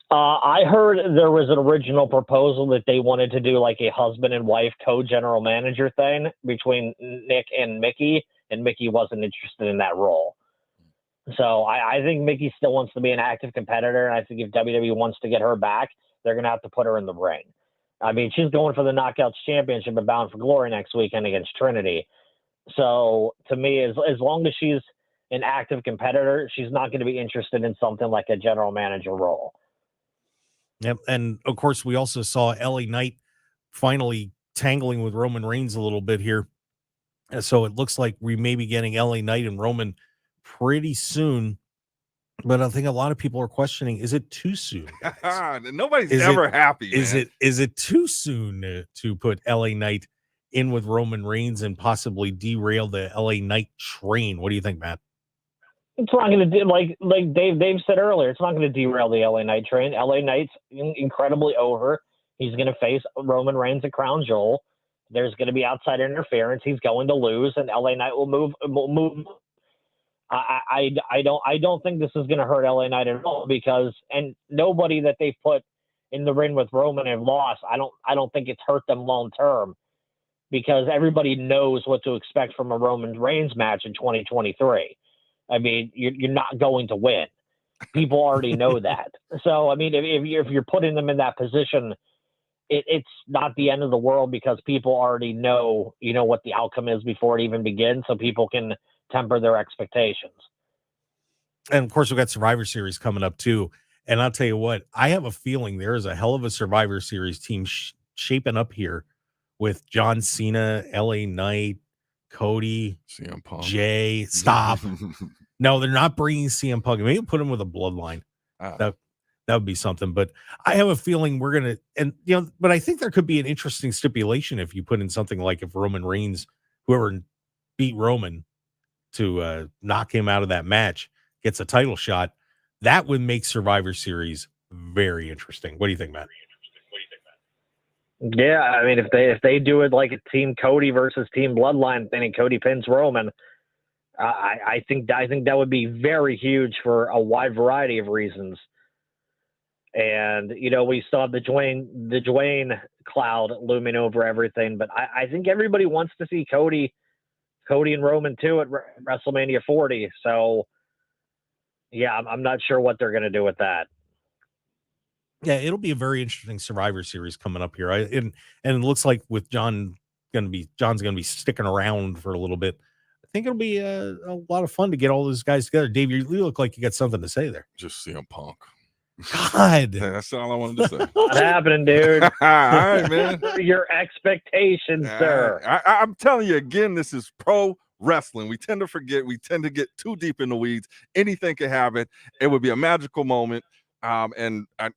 I heard there was an original proposal that they wanted to do like a husband and wife co-general manager thing between Nick and Mickey wasn't interested in that role. So I think Mickey still wants to be an active competitor, and I think if WWE wants to get her back, they're going to have to put her in the ring. I mean, she's going for the Knockouts Championship at Bound for Glory next weekend against Trinity. So to me, as long as she's an active competitor, she's not going to be interested in something like a general manager role.
Yep, and of course, we also saw LA Knight finally tangling with Roman Reigns a little bit here. And so it looks like we may be getting LA Knight and Roman pretty soon, but I think a lot of people are questioning, is it too soon?
Nobody's ever happy, man.
Is it too soon to put LA Knight in with Roman Reigns and possibly derail the LA Knight train? What do you think, Matt?
It's not going to do, like Dave said earlier, it's not going to derail the LA Knight train. LA Knight's incredibly over. He's going to face Roman Reigns at Crown Jewel. There's going to be outside interference. He's going to lose, and LA Knight will move. I don't think this is going to hurt LA Knight at all and nobody that they've put in the ring with Roman and lost. I don't think it's hurt them long term because everybody knows what to expect from a Roman Reigns match in 2023. I mean, you're not going to win. People already know that. So I mean, if you're putting them in that position, it's not the end of the world because people already know what the outcome is before it even begins, so people can temper their expectations.
And of course, we've got Survivor Series coming up too. And I'll tell you what, I have a feeling there is a hell of a Survivor Series team shaping up here with John Cena, LA Knight, Cody,
CM Punk.
Jay. Stop. No, they're not bringing CM Punk. Maybe put him with a bloodline. That would be something. But I have a feeling we're gonna, and but I think there could be an interesting stipulation if you put in something like if Roman Reigns, whoever beat Roman to knock him out of that match, gets a title shot. That would make Survivor Series very interesting. What do you think, Matt?
Yeah, I mean, if they do it like a Team Cody versus Team Bloodline thing, and Cody pins Roman, I think that would be very huge for a wide variety of reasons. And we saw the Dwayne cloud looming over everything, but I think everybody wants to see Cody and Roman too at WrestleMania 40. So yeah, I'm not sure what they're going to do with that.
Yeah, it'll be a very interesting Survivor Series coming up here. And it looks like with John's going to be sticking around for a little bit. I think it'll be a lot of fun to get all those guys together. Dave, you look like you got something to say there.
Just CM Punk.
God,
that's all I wanted to say.
Not happening, dude.
All right, man.
Your expectations, sir.
I'm telling you again, this is pro wrestling. We tend to forget. We tend to get too deep in the weeds. Anything can happen. It would be a magical moment. And I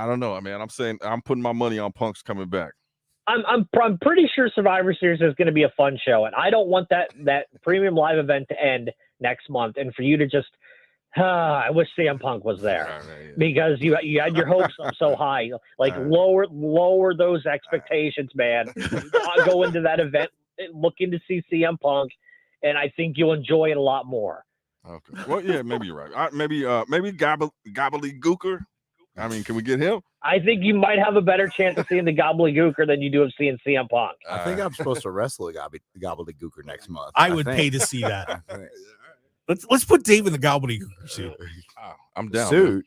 don't know, man. I'm saying I'm putting my money on Punk's coming back.
I'm pretty sure Survivor Series is going to be a fun show, and I don't want that premium live event to end next month, and for you to just, I wish CM Punk was there because you had your hopes up so high. Like lower those expectations, man. I'll go into that event looking to see CM Punk, and I think you'll enjoy it a lot more.
Okay. Well, yeah, maybe you're right. Maybe Gobbledygooker. I mean, can we get him?
I think you might have a better chance of seeing the Gobbledygooker than you do of seeing CM Punk.
I think I'm supposed to wrestle a Gobbledygooker next month.
I would pay to see that. Let's put Dave in the Gobbledygooker suit.
I'm down.
Suit.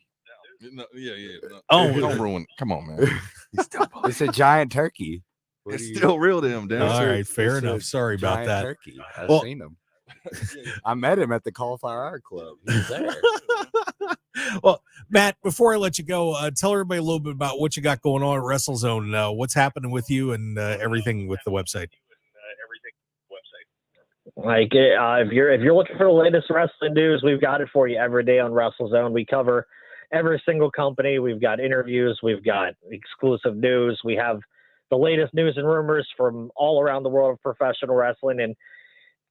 No, yeah. No.
Oh,
don't ruin. Come on, man.
It's a giant turkey.
It's still real to him, Dan.
All right, fair enough. Sorry about
Giant
that.
Turkey. I've seen him. I met him at the Cauliflower Art Club. He was there.
Well, Matt, before I let you go, tell everybody a little bit about what you got going on at WrestleZone. What's happening with you and everything with the website.
Like if you're looking for the latest wrestling news, we've got it for you every day on WrestleZone. We cover every single company. We've got interviews. We've got exclusive news. We have the latest news and rumors from all around the world of professional wrestling. And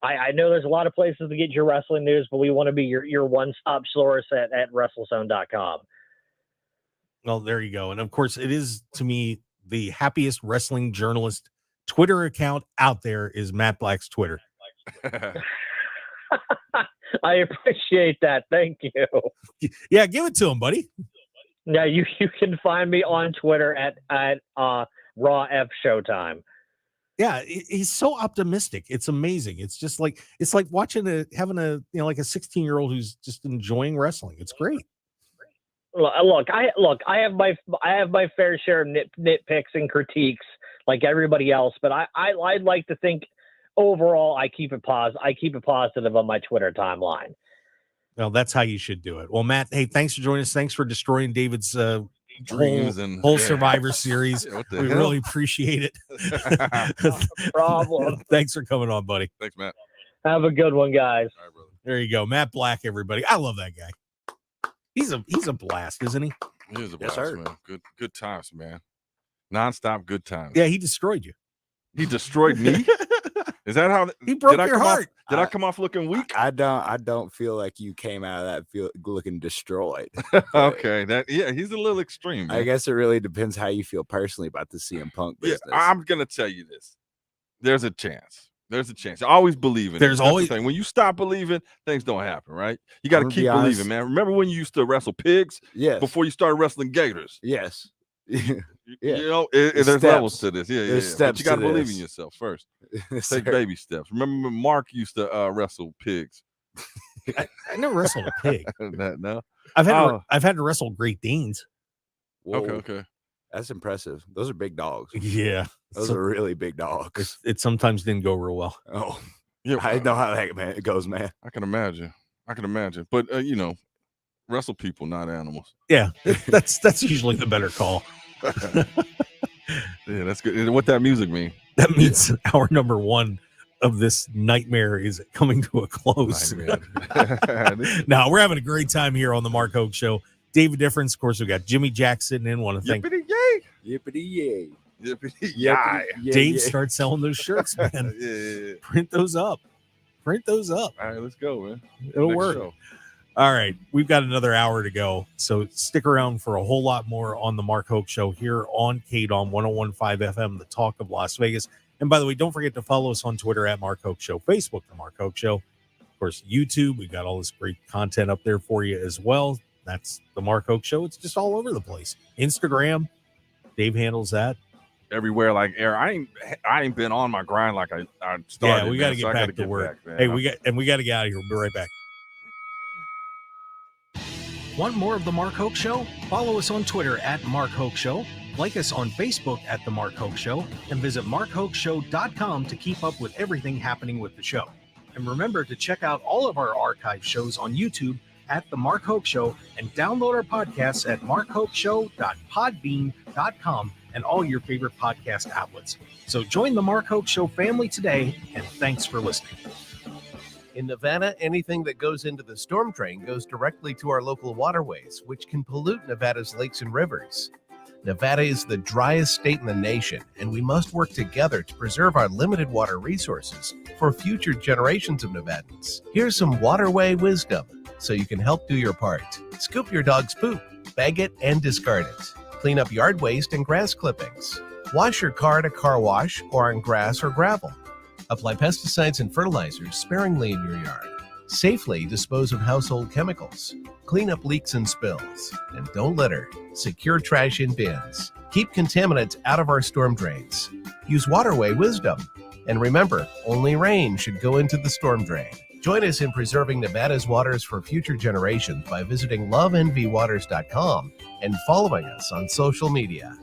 I know there's a lot of places to get your wrestling news, but we want to be your one-stop source at WrestleZone.com.
Well, there you go. And of course, it is, to me, the happiest wrestling journalist Twitter account out there is Matt Black's Twitter.
I appreciate that. Thank you.
Yeah, give it to him, buddy.
Yeah, you can find me on Twitter at Raw F Showtime.
Yeah, he's so optimistic. It's amazing. It's just like watching having a like a 16-year-old who's just enjoying wrestling. It's great.
Look, I have my fair share of nitpicks and critiques like everybody else, but I'd like to think overall I keep it positive on my Twitter timeline.
Well, that's how you should do it. Well, Matt, hey, thanks for joining us. Thanks for destroying David's
dreams and
whole Survivor Series.
Yeah,
we really appreciate it.
No problem.
Thanks for coming on, buddy.
Thanks, Matt.
Have a good one, guys.
All right, brother.
There you go, Matt Black. Everybody, I love that guy. He's a blast, isn't he?
He is a
Yes,
blast,
sir.
man. Good times, man. Non-stop good times.
Yeah, he destroyed you.
He destroyed me. Is that how
He broke
did I
your
come
heart?
Did I come off looking weak?
I don't feel like you came out of that looking destroyed.
Okay, he's a little extreme. Man.
I guess it really depends how you feel personally about the CM Punk business.
Yeah, I'm gonna tell you this. There's a chance. I always believe in it.
There's
That's
always
the thing. When you stop believing, things don't happen, right? You got to
I'm gonna
keep
be honest.
believing, man. Remember when you used to wrestle pigs?
Yes.
Before you started wrestling gators?
Yes. Yeah.
You know,
There's
there's levels
steps.
to this. Yeah,
There's
yeah. But
steps
you got to
to
believe
this.
in yourself first.
Yes,
Take
sir.
baby steps. Remember when Mark used to wrestle pigs?
I never wrestled a pig.
No.
I've had to wrestle Great Danes.
Whoa,
Okay.
That's impressive. Those are big dogs.
Yeah,
Those are really big dogs.
it sometimes didn't go real well.
Oh,
Yeah,
I know how that goes, man.
I can imagine. But wrestle people, not animals.
Yeah, that's usually the better call.
Yeah, that's good. What that music mean?
That means hour number 1 of this nightmare is coming to a close.
Nightmare.
No, we're having a great time here on the Mark Hoke Show. David Difference. Of course, we got Jimmy Jack sitting in. Want to thank
Yippity yay!
Yippity yay!
Yippity yay!
Dave. Start selling those shirts, man.
Yeah.
Print those up. Print those up.
All right, let's go, man.
It'll
Next
work.
show.
All right, we've got another hour to go, so stick around for a whole lot more on the Mark Hoke Show here on KDAWN 101.5 FM, the talk of Las Vegas. And by the way, don't forget to follow us on Twitter at Mark Hoke Show, Facebook, the Mark Hoke Show, of course, YouTube. We got all this great content up there for you as well. That's the Mark Hoke Show. It's just all over the place. Instagram, Dave handles that.
Everywhere like air. I ain't been on my grind like I started.
Yeah, we got to
man,
get
so I
back
gotta
to
get
work.
back, man.
Hey, we got to get out of here. We'll be right back. Want more of the Mark Hoke Show? Follow us on Twitter at Mark Hoke Show, like us on Facebook at the Mark Hoke Show, and visit markhokeshow.com to keep up with everything happening with the show. And remember to check out all of our archive shows on YouTube at the Mark Hoke Show, and download our podcasts at markhokeshow.podbean.com and all your favorite podcast outlets. So join the Mark Hoke Show family today, and thanks for listening.
In Nevada, anything that goes into the storm drain goes directly to our local waterways, which can pollute Nevada's lakes and rivers. Nevada is the driest state in the nation, and we must work together to preserve our limited water resources for future generations of Nevadans. Here's some waterway wisdom so you can help do your part. Scoop your dog's poop, bag it, and discard it. Clean up yard waste and grass clippings. Wash your car at a car wash or on grass or gravel. Apply pesticides and fertilizers sparingly in your yard. Safely dispose of household chemicals. Clean up leaks and spills. And don't litter. Secure trash in bins. Keep contaminants out of our storm drains. Use waterway wisdom. And remember, only rain should go into the storm drain. Join us in preserving Nevada's waters for future generations by visiting loveenvywaters.com and following us on social media.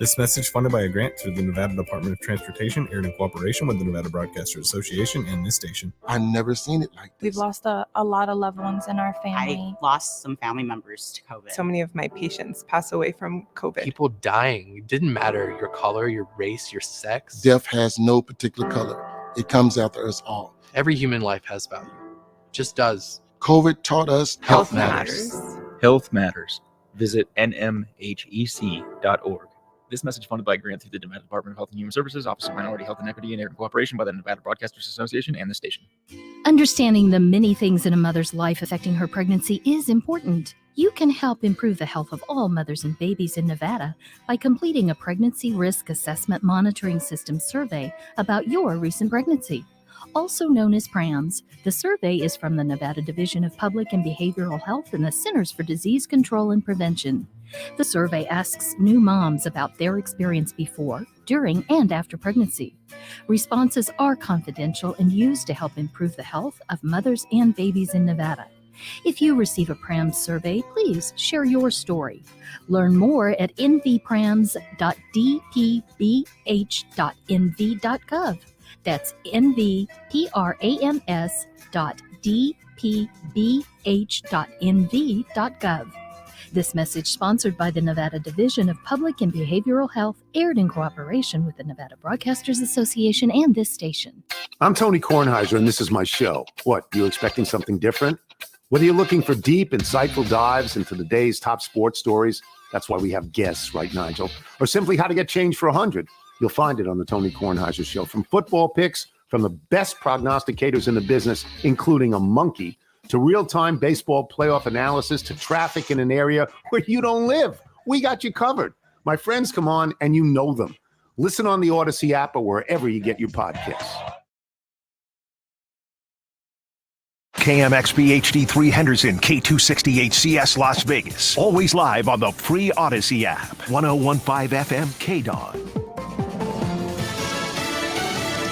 This message funded by a grant through the Nevada Department of Transportation, aired in cooperation with the Nevada Broadcasters Association and this station.
I've never seen it like this.
We've lost a lot of loved ones in our family.
I lost some family members to COVID.
So many of my patients pass away from COVID.
People dying. It didn't matter your color, your race, your sex.
Death has no particular color. It comes after us all.
Every human life has value. It just does.
COVID taught us
Health matters.
Health matters. Visit nmhec.org. This message funded by a grant through the Nevada Department of Health and Human Services, Office of Minority Health and Equity, and in cooperation by the Nevada Broadcasters Association and the station.
Understanding the many things in a mother's life affecting her pregnancy is important. You can help improve the health of all mothers and babies in Nevada by completing a pregnancy risk assessment monitoring system survey about your recent pregnancy. Also known as PRAMS, the survey is from the Nevada Division of Public and Behavioral Health and the Centers for Disease Control and Prevention. The survey asks new moms about their experience before, during, and after pregnancy. Responses are confidential and used to help improve the health of mothers and babies in Nevada. If you receive a PRAMS survey, please share your story. Learn more at nvprams.dpbh.nv.gov. That's nvprams.dpbh.nv.gov. This message sponsored by the Nevada Division of Public and Behavioral Health, aired in cooperation with the Nevada Broadcasters Association and this station.
I'm Tony Kornheiser, and this is my show. What, you expecting something different? Whether you're looking for deep, insightful dives into the day's top sports stories, that's why we have guests, right, Nigel? Or simply how to get change for 100, you'll find it on the Tony Kornheiser Show. From football picks, from the best prognosticators in the business, including a monkey, to real-time baseball playoff analysis, to traffic in an area where you don't live. We got you covered. My friends come on, and you know them. Listen on the Odyssey app or wherever you get your podcasts.
KMXB HD3 Henderson, K260HCS Las Vegas. Always live on the free Odyssey app. 101.5 FM KDAWN.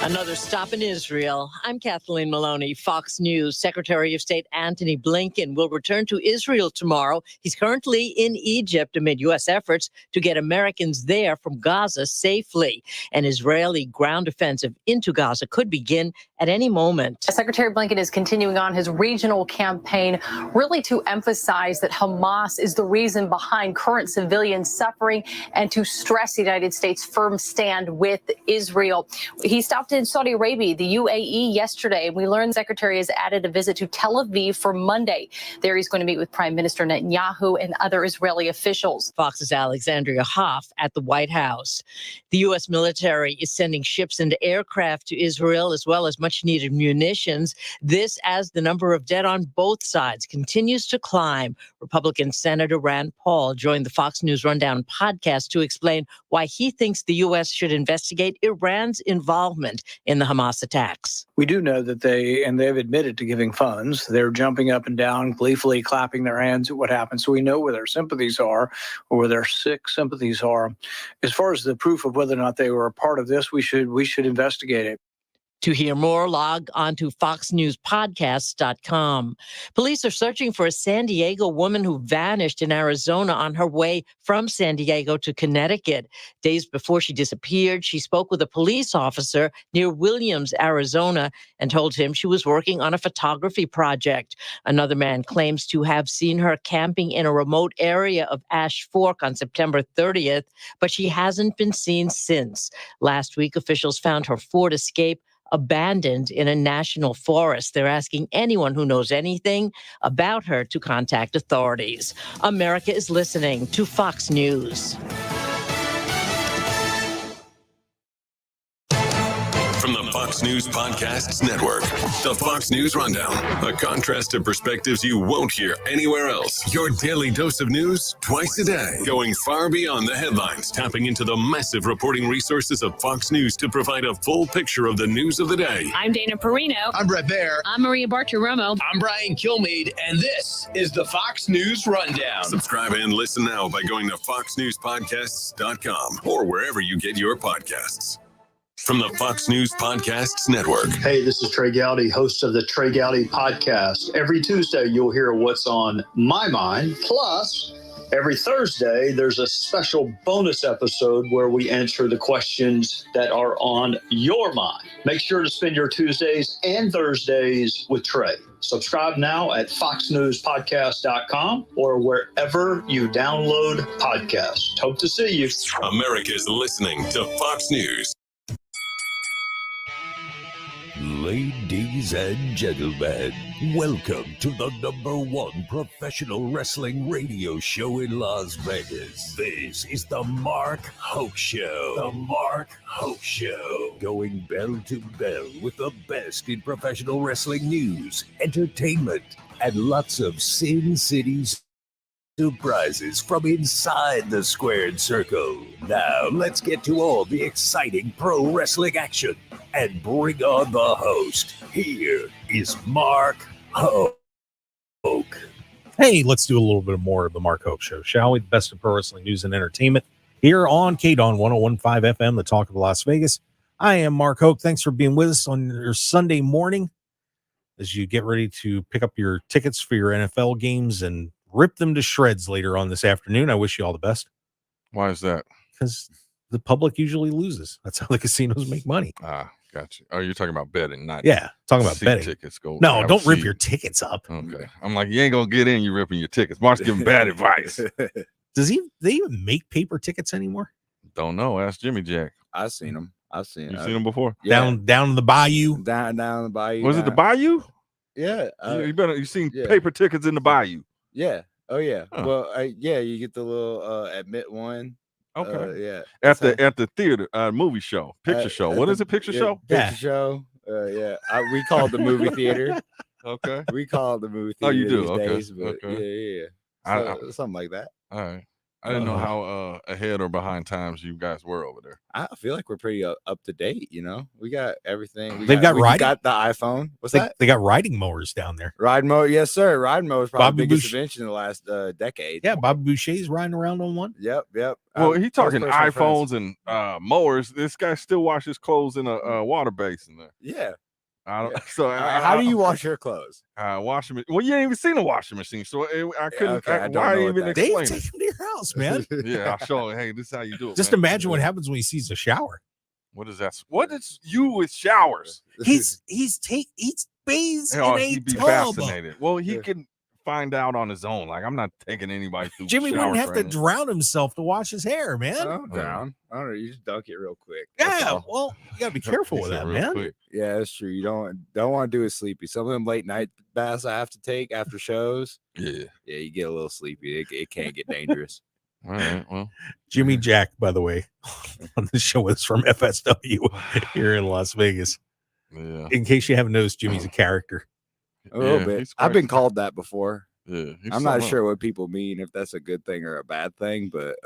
Another stop in Israel. I'm Kathleen Maloney, Fox News. Secretary of State Antony Blinken will return to Israel tomorrow. He's currently in Egypt amid U.S. efforts to get Americans there from Gaza safely. An Israeli ground offensive into Gaza could begin at any moment.
Secretary Blinken is continuing on his regional campaign, really to emphasize that Hamas is the reason behind current civilian suffering and to stress the United States' firm stand with Israel. He stopped in in Saudi Arabia, the UAE, yesterday. We learned the secretary has added a visit to Tel Aviv for Monday. There he's going to meet with Prime Minister Netanyahu and other Israeli officials.
Fox's Alexandria Hoff at the White House. The U.S. military is sending ships and aircraft to Israel, as well as much-needed munitions. This as the number of dead on both sides continues to climb. Republican Senator Rand Paul joined the Fox News Rundown podcast to explain why he thinks the U.S. should investigate Iran's involvement in the Hamas attacks.
We do know that they've admitted to giving funds. They're jumping up and down, gleefully clapping their hands at what happened. So we know where their sympathies are, or where their sick sympathies are. As far as the proof of whether or not they were a part of this, we should investigate it.
To hear more, log on to foxnewspodcasts.com. Police are searching for a San Diego woman who vanished in Arizona on her way from San Diego to Connecticut. Days before she disappeared, she spoke with a police officer near Williams, Arizona, and told him she was working on a photography project. Another man claims to have seen her camping in a remote area of Ash Fork on September 30th, but she hasn't been seen since. Last week, officials found her Ford Escape abandoned in a national forest. They're asking anyone who knows anything about her to contact authorities. America is listening to Fox News.
From the Fox News Podcasts Network, the Fox News Rundown, a contrast of perspectives you won't hear anywhere else. Your daily dose of news twice a day, going far beyond the headlines, tapping into the massive reporting resources of Fox News to provide a full picture of the news of the day.
I'm Dana Perino.
I'm Brett Baer.
I'm Maria Bartiromo.
I'm Brian Kilmeade, and this is the Fox News Rundown.
Subscribe and listen now by going to foxnewspodcasts.com or wherever you get your podcasts. From the Fox News Podcasts Network.
Hey, this is Trey Gowdy, host of the Trey Gowdy Podcast. Every Tuesday, you'll hear what's on my mind. Plus, every Thursday, there's a special bonus episode where we answer the questions that are on your mind. Make sure to spend your Tuesdays and Thursdays with Trey. Subscribe now at foxnewspodcast.com or wherever you download podcasts. Hope to see you.
America's listening to Fox News.
Ladies and gentlemen, welcome to the #1 professional wrestling radio show in Las Vegas. This is the Mark Hoke Show. The Mark Hoke Show. Going bell to bell with the best in professional wrestling news, entertainment, and lots of Sin City surprises from inside the squared circle. Now, let's get to all the exciting pro wrestling action and bring on the host. Here is Mark Hoke.
Hey, let's do a little bit more of the Mark Hoke Show, shall we? The best of pro wrestling news and entertainment here on KDAWN 101.5 FM, the talk of Las Vegas. I am Mark Hoke. Thanks for being with us on your Sunday morning as you get ready to pick up your tickets for your NFL games and rip them to shreds later on this afternoon. I wish you all the best.
Why is that?
Because the public usually loses. That's how the casinos make money.
Ah, gotcha. Oh, you're talking about betting, not
talking about betting.
Tickets go.
No, don't rip your tickets up.
Okay, I'm like, you ain't gonna get in. You ripping your tickets. Mark's giving bad advice.
They even make paper tickets anymore?
Don't know. Ask Jimmy Jack.
I've seen them.
You seen them before?
Yeah.
Down in the bayou.
Down the bayou.
Was it the bayou?
Yeah.
You seen paper tickets in the bayou?
Yeah. Oh yeah.
Huh.
Well, you get the little admit one.
Okay.
Yeah.
At the theater, movie show, picture show. What is it? Picture show?
Picture show. We call it the movie theater.
Okay.
We call it the movie
Oh,
theater.
you do?
These
Okay.
days, but
Okay.
yeah. So, something like that.
All right. I didn't know how ahead or behind times you guys were over there.
I feel like we're pretty up to date. We got everything.
They've got
we
riding.
got the iPhone. What's that?
They got riding mowers down there.
Riding mower, yes, sir. Riding mower is probably
Bobby
the biggest
Boucher.
invention in the last decade.
Yeah, Bobby Boucher's riding around on one.
Yep.
Well, he talking
first person
iPhones and mowers. This guy still washes clothes in a water basin there.
Yeah.
I don't. So
how do you wash your clothes?
Washing machine. Well, you ain't even seen a washing machine, so I couldn't.
okay, I don't
why
know
even
what that
explain
is.
it?
Take him to your house, man.
Yeah, I'll show him. Hey, this is how you do it.
Just
man.
imagine what happens when he sees a shower.
What is that? What is you with showers?
He's bathes
Oh,
in a
he'd be
tub.
fascinated. Well, he can find out on his own. Like, I'm not taking anybody through.
Jimmy
shower
wouldn't have to
training.
drown himself to wash his hair, man.
Oh, drown. I don't know. You just dunk it real quick.
Yeah, well, you gotta be careful with that, man.
Quick.
Yeah, that's true. You don't want to do it sleepy. Some of them late night baths I have to take after shows.
Yeah,
you get a little sleepy. It can get dangerous.
All right. Well,
Jimmy Jack, by the way, on the show is from FSW here in Las Vegas.
Yeah.
In case you haven't noticed, Jimmy's a character.
A little bit. I've been called that before.
Yeah,
I'm not sure what people mean, if that's a good thing or a bad thing, but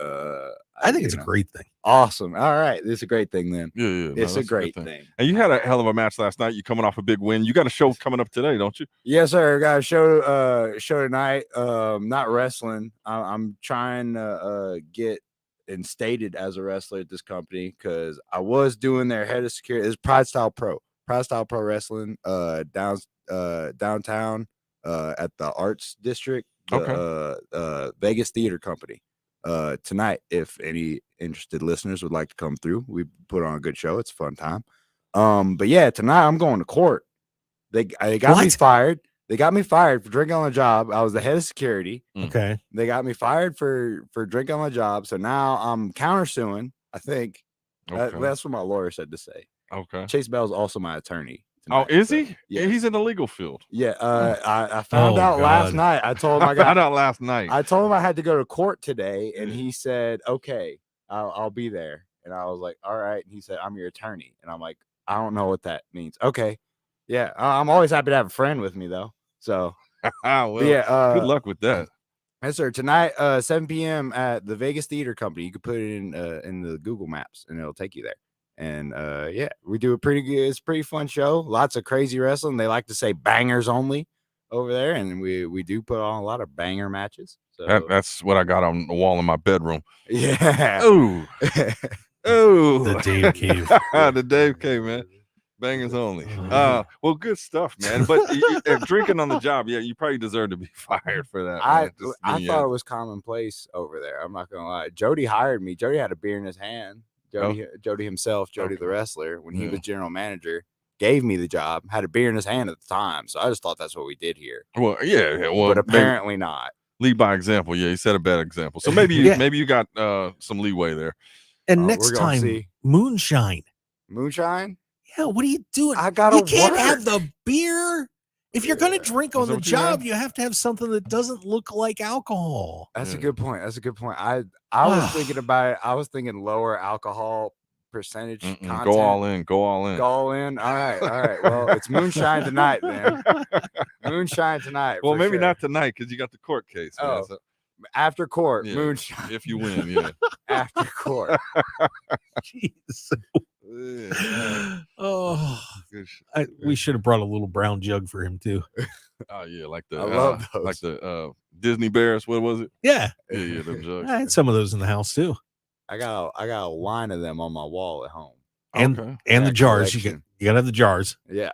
I think it's a great thing.
Awesome. All right. It's a great thing then.
Yeah.
It's a
that's
great
good
thing.
And you had a hell of a match last night. You coming off a big win. You got a show coming up today, don't you?
Yes, sir. Got a show tonight. Not wrestling. I'm trying to get instated as a wrestler at this company because I was doing their head of security. It's Pride Style Pro Wrestling downtown at the Arts District, the Vegas Theater Company. Tonight, if any interested listeners would like to come through, we put on a good show. It's a fun time. But yeah, tonight I'm going to court. They got me fired. They got me fired for drinking on the job. I was the head of security.
Okay.
They got me fired for drinking on the job. So now I'm countersuing. I think that's what my lawyer said to say.
Okay.
Chase Bell's also my attorney.
Oh, is he?
Yeah,
he's in the legal field.
Yeah. I found out last night. I told him I
found out last night.
I told him I had to go to court today, and he said, "Okay, I'll be there." And I was like, "All right." And he said, "I'm your attorney," and I'm like, "I don't know what that means." Okay. Yeah, I'm always happy to have a friend with me though. So,
well,
yeah.
Good luck with that.
Yes, sir. Tonight, 7 p.m. at the Vegas Theater Company. You can put it in the Google Maps, and it'll take you there. And yeah, we do a pretty good, it's a pretty fun show. Lots of crazy wrestling. They like to say bangers only over there, and we do put on a lot of banger matches. So
That's what I got on the wall in my bedroom.
Yeah.
Ooh. Ooh.
The Dave Cave.
The Dave Cave, man. Bangers only. Well, good stuff, man. But drinking on the job, yeah, you probably deserve to be fired for that.
I thought it was commonplace over there. I'm not gonna lie. Jody hired me. Jody had a beer in his hand. Jody himself, Jody the wrestler, when he was general manager, gave me the job, had a beer in his hand at the time. So I just thought that's what we did here.
Well, yeah. Well,
but apparently not.
Lead by example. Yeah, he set a bad example. So maybe you got some leeway there.
And next time, moonshine.
Moonshine?
Yeah, what are you doing?
You
can't have the beer. If you're going to drink on the job, you have to have something that doesn't look like alcohol.
That's a good point. I was thinking about it. I was thinking lower alcohol percentage content.
Go all in.
All right. Well, it's moonshine tonight, man. Moonshine tonight.
Well, maybe not tonight because you got the court case.
Oh, so after court, moonshine.
If you win, yeah.
After court.
Jeez. We should have brought a little brown jug for him too.
Oh yeah, like the
I love those.
like the Disney Bears. What was it?
Yeah,
them jugs.
I had some of those in the house too.
I got a line of them on my wall at home.
And the jars.
Collection.
You got to have the jars.
Yeah.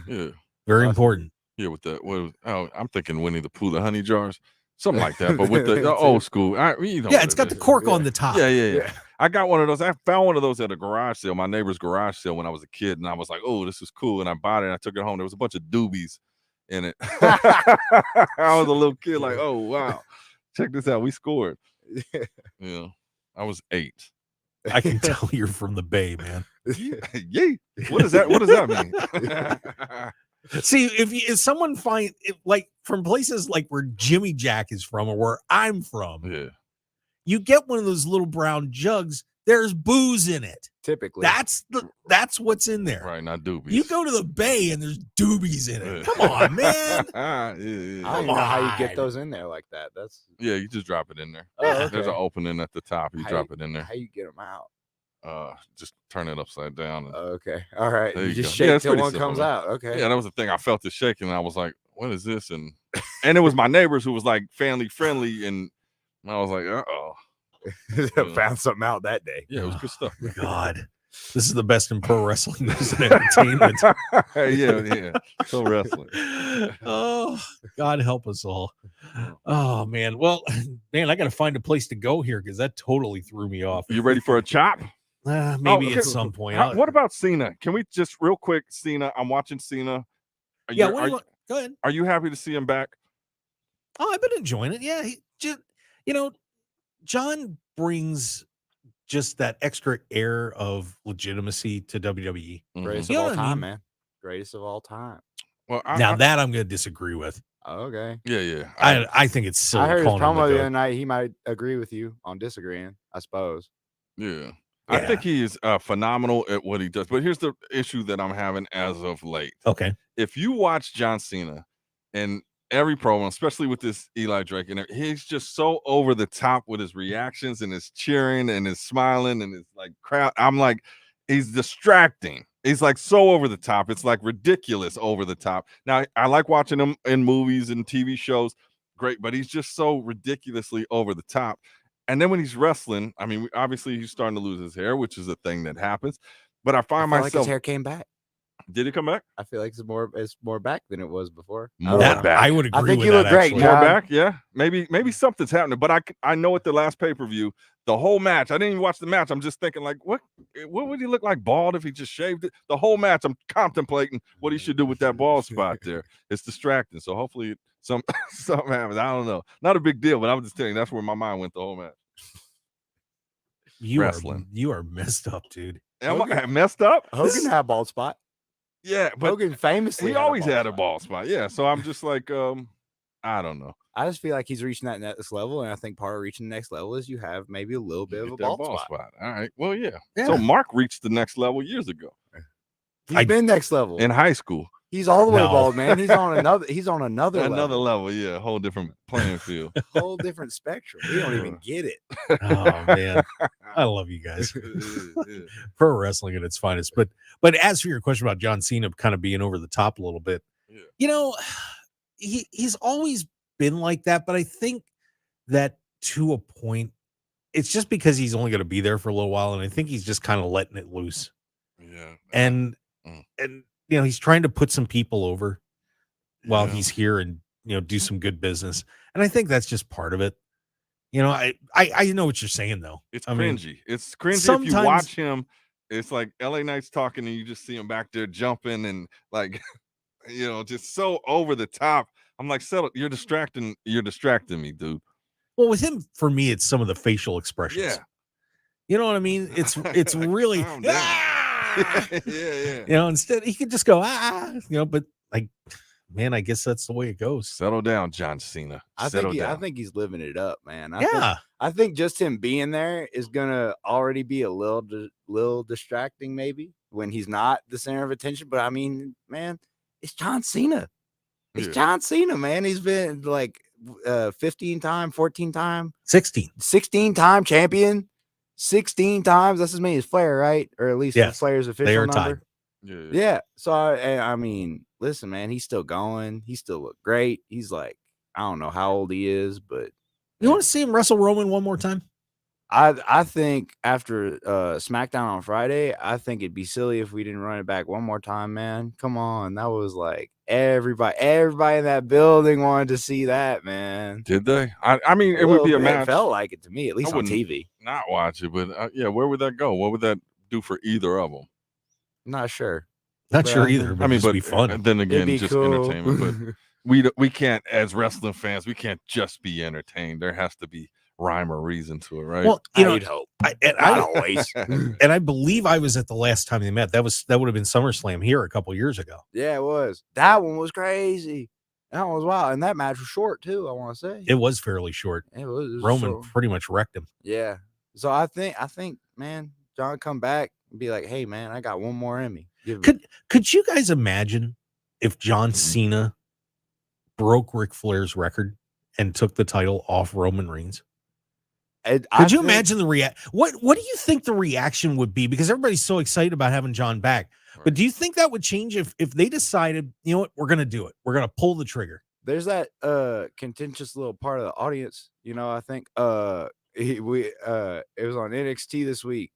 Yeah.
Very important.
Yeah, with the I'm thinking Winnie the Pooh, the honey jars, something like that. But with the old school,
it's got the cork on the top.
Yeah. I got one of those. I found one of those at a garage sale, my neighbor's garage sale when I was a kid, and I was like, "Oh, this is cool." And I bought it. And I took it home. There was a bunch of doobies in it. I was a little kid, like, "Oh wow, check this out. We scored." Yeah, I was 8.
I can tell you're from the Bay, man.
Yeah. What does that mean?
See, if someone like from places like where Jimmy Jack is from or where I'm from, you get one of those little brown jugs. There's booze in it.
Typically,
that's what's in there.
Right, not doobies.
You go to the Bay and there's doobies in it. Come on, man.
I don't know how you get those in there like that.
You just drop it in there.
Okay.
There's an opening at the top. You drop it in there.
How you get them out?
Just turn it upside down.
Okay. All right.
There
You just
go.
shake till
pretty
one
simple,
comes
man.
out. Okay.
Yeah, that was the thing. I felt it shaking, and I was like, "What is this?" And it was my neighbors who was like family friendly, and I was like,
Found something out that day.
Yeah, it was good stuff.
God, this is the best in pro wrestling news and entertainment.
yeah. So wrestling.
Oh, God help us all. Oh man. Well, man, I got to find a place to go here because that totally threw me off.
You ready for a chop?
Maybe at some point.
What about Cena? Can we just real quick, Cena? I'm watching Cena.
Go ahead.
Are you happy to see him back?
Oh, I've been enjoying it. Yeah, he just, John brings just that extra air of legitimacy to WWE.
Greatest
You
of
know
all
what I
time,
mean?
man. Greatest of all time.
Well,
Now that I'm going to disagree with.
Okay.
Yeah.
I think it's silly
I heard his
calling him
promo
the
the
GOAT.
other night. He might agree with you on disagreeing, I suppose.
Yeah. I think he is phenomenal at what he does. But here's the issue that I'm having as of late.
Okay.
If you watch John Cena and every promo, especially with this Eli Drake, and he's just so over the top with his reactions and his cheering and his smiling and his like crowd. I'm like, he's distracting. He's like so over the top. It's like ridiculous over the top. Now, I like watching him in movies and TV shows. Great, but he's just so ridiculously over the top. And then when he's wrestling, I mean, obviously he's starting to lose his hair, which is a thing that happens. But I find
like
myself,
his hair came back.
Did it come back?
I feel like it's more back than it was before.
More back.
I would agree
I think
with
you
that,
look great.
actually.
More
John.
back, yeah. Maybe something's happening. But I know at the last pay-per-view, the whole match, I didn't even watch the match. I'm just thinking, like, what would he look like bald if he just shaved it? The whole match, I'm contemplating what he should do with that bald spot there. It's distracting. So hopefully something happens. I don't know. Not a big deal, but I'm just telling you, that's where my mind went the whole match. Wrestling.
You are messed up, dude.
Am I messed up?
Hogan had a bald spot.
Yeah, but
Hogan famously
he always had a bald spot. Yeah, so I'm just like, I don't know.
I just feel like he's reaching that next level, and I think part of reaching the next level is you have maybe a little bit of a bald spot.
All right. Well, yeah. So Mark reached the next level years ago.
He's been next level
in high school.
He's all the way bald, man. He's on another
level. Yeah, a whole different playing field.
Whole different spectrum. We don't even get it.
Oh man, I love you guys. Pro wrestling at its finest. But as for your question about John Cena kind of being over the top a little bit, he's always been like that. But I think that to a point, it's just because he's only going to be there for a little while, and I think he's just kind of letting it loose.
Yeah,
and he's trying to put some people over while he's here and do some good business, and I think that's just part of it. I know what you're saying though.
It's
cringy.
It's cringy if you watch him. It's like LA Knight's talking and you just see him back there jumping and like just so over the top. I'm like, settle, you're distracting me, dude.
Well, with him, for me, it's some of the facial expressions.
Yeah.
You know what I mean? It's really
yeah.
Instead he could just go but like, man, I guess that's the way it goes.
Settle down, John Cena.
I think he's living it up, man. I think just him being there is gonna already be a little distracting, maybe when he's not the center of attention. But I mean, man, it's John Cena. It's John Cena, man. He's been like 15-time, 14-time, 16-time champion. 16 times. That's as many as Flair, right? Or at least Flair's official number. Yeah. So I mean, listen, man, he's still going. He still look great. He's like, I don't know how old he is, but
you want to see him wrestle Roman one more time?
I think after SmackDown on Friday, I think it'd be silly if we didn't run it back one more time, man. Come on. That was like everybody in that building wanted to see that, man.
Did they? I mean, it would be a match.
It felt like it to me, at least on TV.
Not watch it, but where would that go? What would that do for either of them?
Not sure.
Not sure either. But it'd be fun.
And then again, just
cool.
entertainment. But we can't, as wrestling fans, we can't just be entertained. There has to be rhyme or reason to it, right?
Well,
I'd hope.
I
always.
And I believe I was at the last time they met. That would have been SummerSlam here a couple years ago.
Yeah, it was. That one was crazy. That one was wild. And that match was short too, I want to say.
It was fairly short.
It was
Roman pretty much wrecked him.
Yeah. So I think, man, John come back and be like, hey, man, I got one more in me.
Could you guys imagine if John Cena broke Ric Flair's record and took the title off Roman Reigns? Could you imagine the react? What do you think the reaction would be? Because everybody's so excited about having John back. Right. But do you think that would change if they decided, you know what, we're going to do it? We're going to pull the trigger.
There's that contentious little part of the audience, I think it was on NXT this week.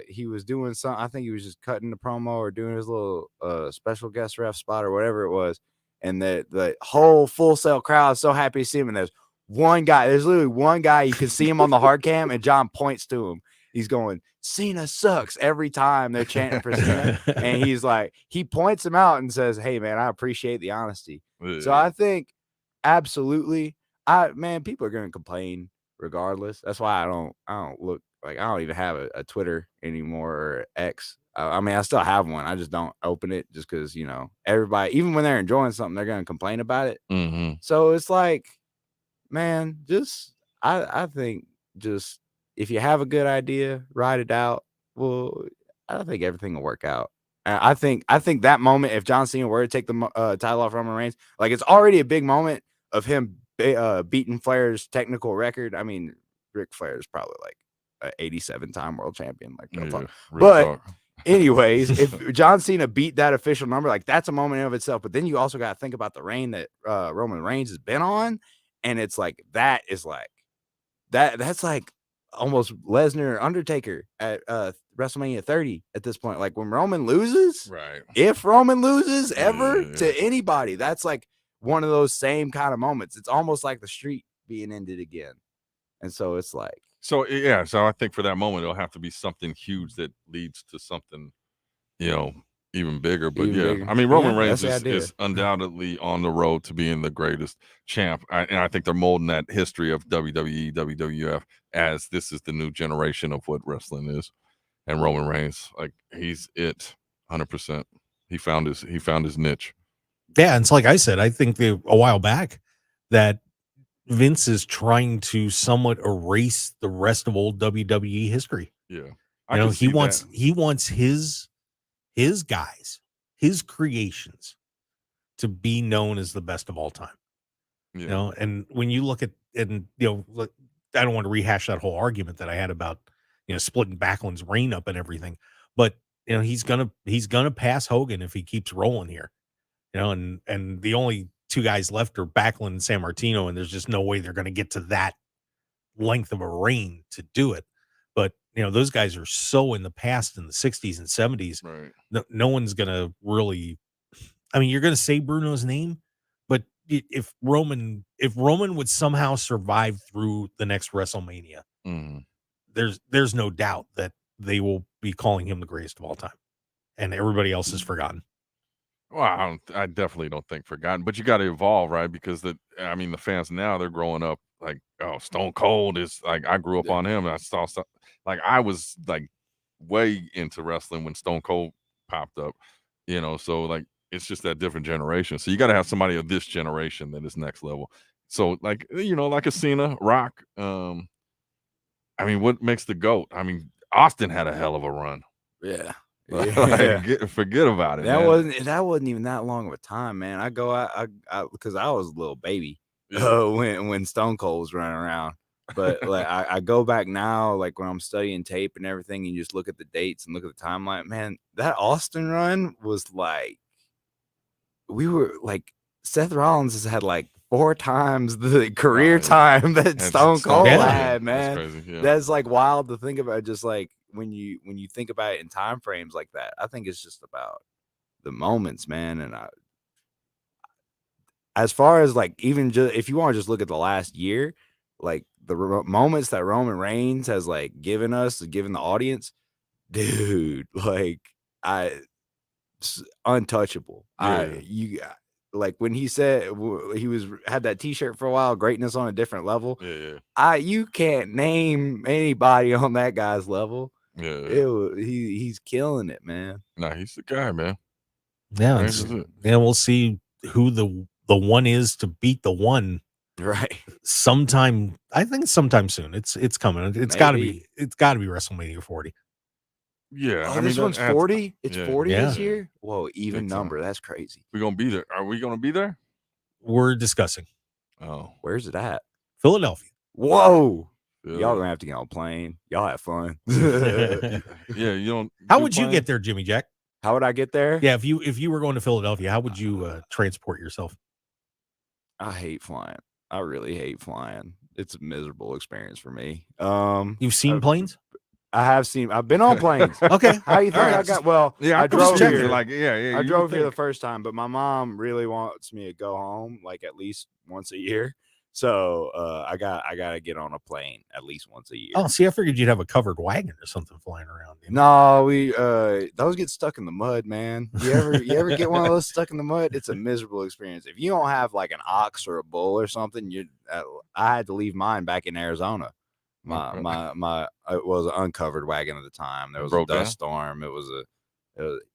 He was doing something. I think he was just cutting the promo or doing his little special guest ref spot or whatever it was. And the whole Full Sail crowd is so happy to see him. And there's literally one guy, you can see him on the hard cam, and John points to him. He's going, Cena sucks every time they're chanting for Cena. And he's like, he points him out and says, hey, man, I appreciate the honesty. So I think absolutely. Man, people are gonna complain regardless. That's why I don't look like I don't even have a Twitter anymore or X. I mean, I still have one. I just don't open it just because everybody, even when they're enjoying something, they're gonna complain about it.
Mm-hmm.
So it's like, man, I think just if you have a good idea, write it out. Well, I think everything will work out. I think that moment, if John Cena were to take the title off Roman Reigns, like it's already a big moment of him beating Flair's technical record. I mean, Ric Flair is probably like an 87-time world champion. Like, but anyways, if John Cena beat that official number, like that's a moment in of itself. But then you also got to think about the reign that Roman Reigns has been on, and it's like that's like almost Lesnar or Undertaker at WrestleMania 30 at this point. Like when Roman loses,
right?
If Roman loses ever to anybody, that's like one of those same kind of moments. It's almost like the streak being ended again, and so it's like.
So I think for that moment it'll have to be something huge that leads to something, even bigger. But
bigger.
I mean, Roman
Yeah,
Reigns is undoubtedly on the road to being the greatest champ, and I think they're molding that history of WWE, WWF as this is the new generation of what wrestling is, and Roman Reigns, like he's it, 100%. He found his niche.
Yeah, and it's like I said, I think a while back that Vince is trying to somewhat erase the rest of old WWE history.
Yeah,
he wants his guys, his creations to be known as the best of all time.
Yeah.
And when you look at I don't want to rehash that whole argument that I had about splitting Backlund's reign up and everything, but he's gonna pass Hogan if he keeps rolling here. And the only two guys left are Backlund and San Martino, and there's just no way they're going to get to that length of a reign to do it. But those guys are so in the past in the 60s and 70s.
Right.
No one's going to really. I mean, you're going to say Bruno's name, but if Roman would somehow survive through the next WrestleMania, there's no doubt that they will be calling him the greatest of all time, and everybody else is forgotten.
Well, I definitely don't think forgotten, but you got to evolve, right? Because the fans now, they're growing up like, oh, Stone Cold is like, I grew up on him, and I saw stuff like I was like way into wrestling when Stone Cold popped up, so like it's just that different generation. So you got to have somebody of this generation that is next level. So like like a Cena, Rock. I mean, what makes the GOAT? I mean, Austin had a hell of a run.
Yeah.
Forget about it.
That wasn't even that long of a time, man. I because I was a little baby when Stone Cold was running around. But like I go back now, like when I'm studying tape and everything, and you just look at the dates and look at the timeline. Man, that Austin run was like we were like Seth Rollins has had like 4 times the career time that Stone Cold had, man.
That's crazy. Yeah.
That's like wild to think about. Just like when you think about it in time frames like that, I think it's just about the moments, man. And as far as like even just if you want to just look at the last year, like the moments that Roman Reigns has like given the audience, dude, like untouchable. Like when he said had that T-shirt for a while, greatness on a different level. You can't name anybody on that guy's level. He's killing it, man.
Nah, he's the guy, man.
Yeah, we'll see who the one is to beat the one.
Right.
Sometime, I think sometime soon. It's coming. It's got to be WrestleMania 40.
Yeah.
This one's 40. It's 40 this
Yeah.
year. Whoa, even number. That's crazy.
We're gonna be there. Are we gonna be there?
We're discussing.
Oh,
where's it at?
Philadelphia.
Whoa. Y'all gonna have to get on a plane. Y'all have fun.
Yeah, you don't.
How would you get there, Jimmy Jack?
How would I get there?
Yeah, if you were going to Philadelphia, how would you transport yourself?
I hate flying. I really hate flying. It's a miserable experience for me.
You've seen planes?
I have seen. I've been on planes.
Okay.
How you think I got? Well,
yeah,
I drove here.
Like, yeah.
I drove here the first time, but my mom really wants me to go home like at least once a year. So I gotta get on a plane at least once a year.
Oh, see, I figured you'd have a covered wagon or something flying around.
No, we those get stuck in the mud, man. You ever get one of those stuck in the mud? It's a miserable experience. If you don't have like an ox or a bull or something, I had to leave mine back in Arizona. My it was an uncovered wagon at the time. There was a dust storm.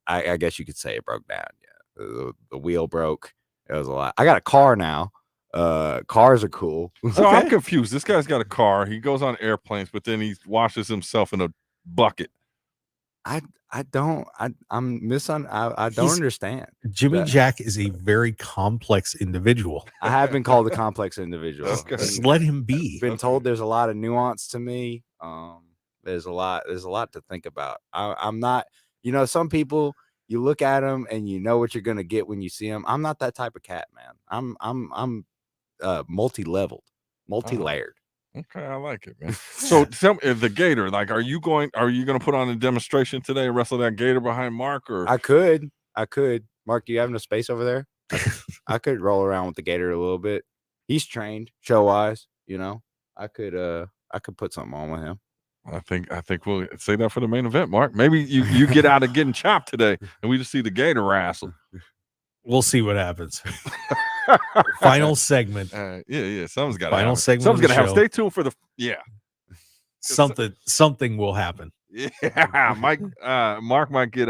I guess you could say it broke down. Yeah, the wheel broke. It was a lot. I got a car now. Cars are cool.
So I'm confused. This guy's got a car. He goes on airplanes, but then he washes himself in a bucket.
I don't understand.
Jimmy Jack is a very complex individual.
I have been called a complex individual.
Just let him be.
Been told there's a lot of nuance to me. There's a lot to think about. I'm not, some people, you look at them and you know what you're gonna get when you see them. I'm not that type of cat, man. I'm multi-leveled, multi-layered.
Okay, I like it, man. So tell me, the gator, like, are you going to put on a demonstration today and wrestle that gator behind Mark? Or
I could. Mark, do you have enough space over there? I could roll around with the gator a little bit. He's trained show wise, I could put something on with him.
I think we'll say that for the main event, Mark. Maybe you get out of getting chopped today and we just see the gator wrestle.
We'll see what happens. Final segment.
Yeah. Someone's got
final segment.
Someone's gonna have. Stay tuned for the
Something will happen.
Yeah, Mark might get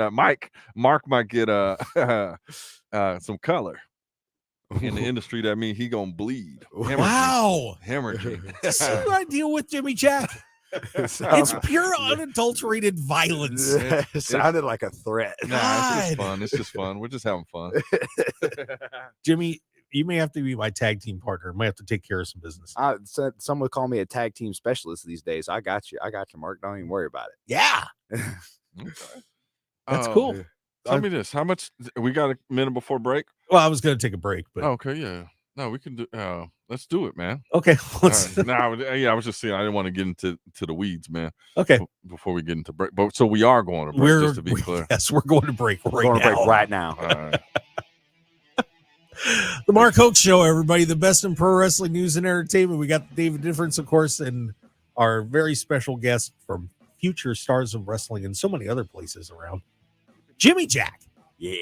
some color in the industry. That means he gonna bleed.
Wow,
hemorrhaging.
This is what I deal with, Jimmy Jack. It's pure unadulterated violence.
It sounded like a threat.
Nah, it's just fun. It's just fun. We're just having fun.
Jimmy, you may have to be my tag team partner. Might have to take care of some business.
Some would call me a tag team specialist these days. I got you, Mark. Don't even worry about it.
Yeah.
Okay.
That's cool.
Tell me this. How much we got a minute before break?
Well, I was going to take a break, but
okay, yeah. No, we can do. Let's do it, man.
Okay.
I was just saying I didn't want to get into the weeds, man.
Okay.
Before we get into break, but so we are going to break. Just to be clear.
Yes, we're going to break right
now.
Break
right now.
All right.
The Mark Hoke Show, everybody. The best in pro wrestling news and entertainment. We got David Difference, of course, and our very special guest from future stars of wrestling and so many other places around, Jimmy Jack.
Yeah.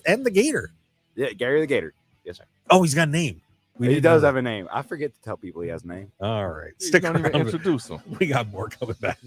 And the Gator.
Yeah, Gary the Gator. Yes, sir.
Oh, he's got a name.
He does have a name. I forget to tell people he has a name.
All right. Stick around.
Introduce him.
We got more coming back.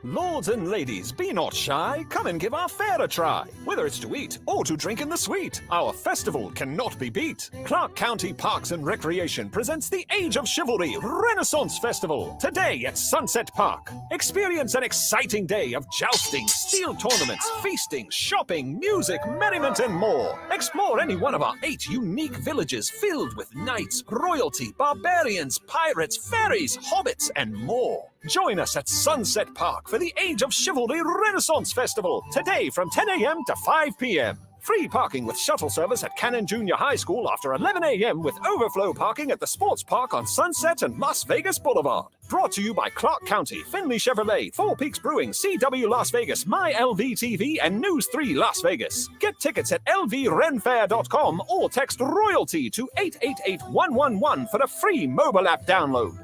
Lords and ladies, be not shy. Come and give our fair a try. Whether it's to eat or to drink in the sweet, our festival cannot be beat. Clark County Parks and Recreation presents the Age of Chivalry Renaissance Festival today at Sunset Park. Experience an exciting day of jousting, steel tournaments, feasting, shopping, music, merriment, and more. Explore any one of our 8 unique villages filled with knights, royalty, barbarians, pirates, fairies, hobbits, and more. Join us at Sunset Park for the Age of Chivalry Renaissance Festival today from 10 a.m. to 5 p.m. Free parking with shuttle service at Cannon Junior High School after 11 a.m. with overflow parking at the Sports Park on Sunset and Las Vegas Boulevard. Brought to you by Clark County, Finley Chevrolet, Four Peaks Brewing, CW Las Vegas, My LV TV, and News 3 Las Vegas. Get tickets at lvrenfair.com or text royalty to 888-111 for a free mobile app download.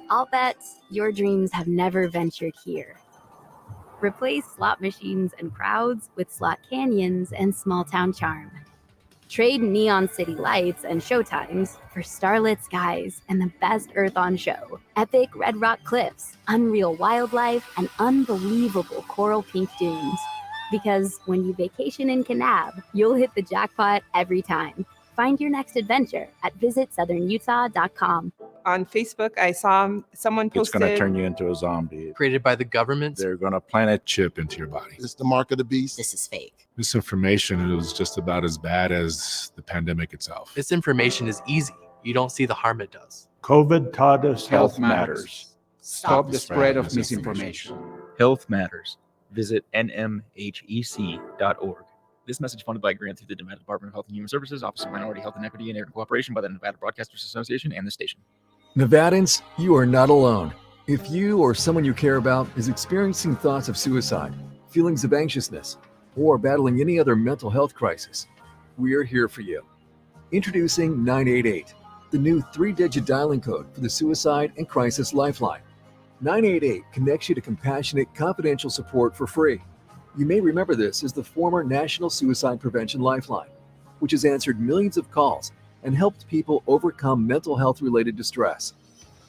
I'll bet your dreams have never ventured here. Replace slot machines and crowds with slot canyons and small town charm. Trade neon city lights and showtimes for starlit skies and the best Earth on show. Epic red rock cliffs, unreal wildlife, and unbelievable coral pink dunes. Because when you vacation in Kanab, you'll hit the jackpot every time. Find your next adventure at visitsouthernutah.com.
On Facebook, I saw someone posted.
It's going to turn you into a zombie.
Created by the government.
They're going to plant a chip into your body.
It's the mark of the beast.
This is fake.
This information is just about as bad as the pandemic itself.
This information is easy. You don't see the harm it does.
COVID taught us health matters.
Stop the spread of misinformation. Health matters. Visit nmhec.org. This message funded by a grant through the Nevada Department of Health and Human Services, Office of Minority Health and Equity, and in cooperation by the Nevada Broadcasters Association and the station.
Nevadans, you are not alone. If you or someone you care about is experiencing thoughts of suicide, feelings of anxiousness, or battling any other mental health crisis, we're here for you. Introducing 988, the new 3-digit dialing code for the Suicide and Crisis Lifeline. 988 connects you to compassionate, confidential support for free. You may remember this as the former National Suicide Prevention Lifeline, which has answered millions of calls and helped people overcome mental health-related distress.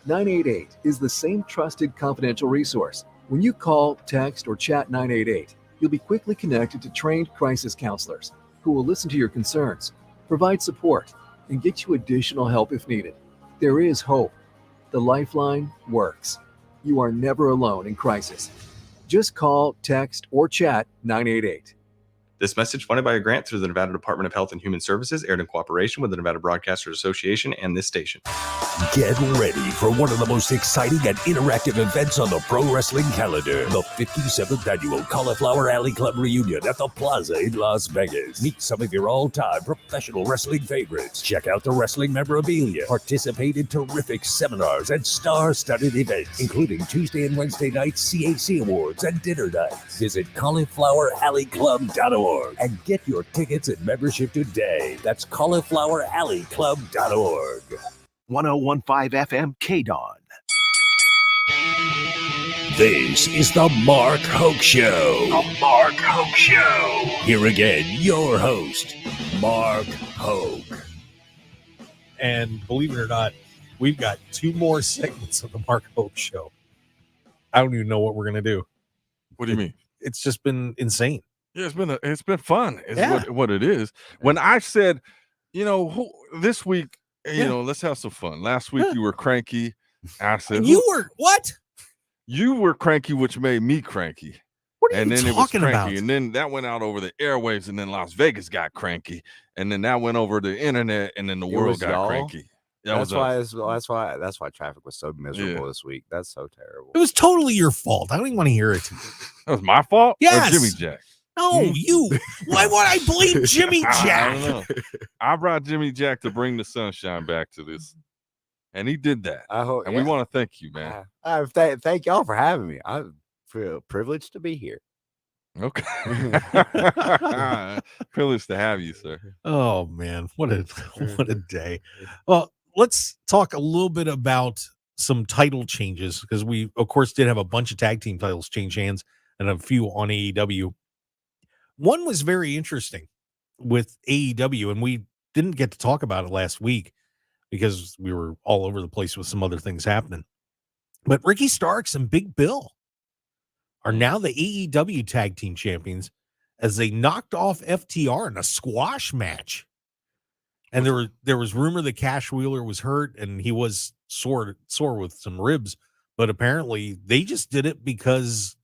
988 is the same trusted, confidential resource. When you call, text, or chat 988, you'll be quickly connected to trained crisis counselors who will listen to your concerns, provide support, and get you additional help if needed. There is hope. The Lifeline works. You are never alone in crisis. Just call, text, or chat 988.
This message funded by a grant through the Nevada Department of Health and Human Services, aired in cooperation with the Nevada Broadcasters Association and this station.
Get ready for one of the most exciting and interactive events on the pro wrestling calendar. The 57th annual Cauliflower Alley Club reunion at the Plaza in Las Vegas. Meet some of your all-time professional wrestling favorites. Check out the wrestling memorabilia. Participate in terrific seminars and star-studded events, including Tuesday and Wednesday nights CAC Awards and dinner nights. Visit caulifloweralleyclub.org and get your tickets and membership today. That's caulifloweralleyclub.org.
1015 FM KDAWN.
This is the Mark Hoke Show.
The Mark Hoke Show.
Here again, your host, Mark Hoke.
And believe it or not, we've got 2 more segments of the Mark Hoke Show. I don't even know what we're going to do.
What do you mean?
It's just been insane.
Yeah, it's been fun. It's what it is. When I said, this week, let's have some fun. Last week you were cranky. I said
you were what?
You were cranky, which made me cranky.
What are
and
you
then
talking
it was
about?
cranky, and then that went out over the airwaves, and then Las Vegas got cranky, and then that went over the internet, and then the world got cranky.
That's why traffic was so miserable this week. That's so terrible.
It was totally your fault. I don't even want to hear it.
That was my fault?
Yes.
Or Jimmy Jack?
No, you. Why would I blame Jimmy
I
Jack?
don't know. I brought Jimmy Jack to bring the sunshine back to this, and he did that. We want to thank you, man.
Thank y'all for having me. I feel privileged to be here.
Okay. Privileged to have you, sir.
Oh man, what a day. Well, let's talk a little bit about some title changes, because we of course did have a bunch of tag team titles change hands and a few on AEW. One was very interesting with AEW, and we didn't get to talk about it last week because we were all over the place with some other things happening. But Ricky Starks and Big Bill are now the AEW tag team champions, as they knocked off FTR in a squash match. And there was rumor that Cash Wheeler was hurt and he was sore with some ribs, but apparently they just did it because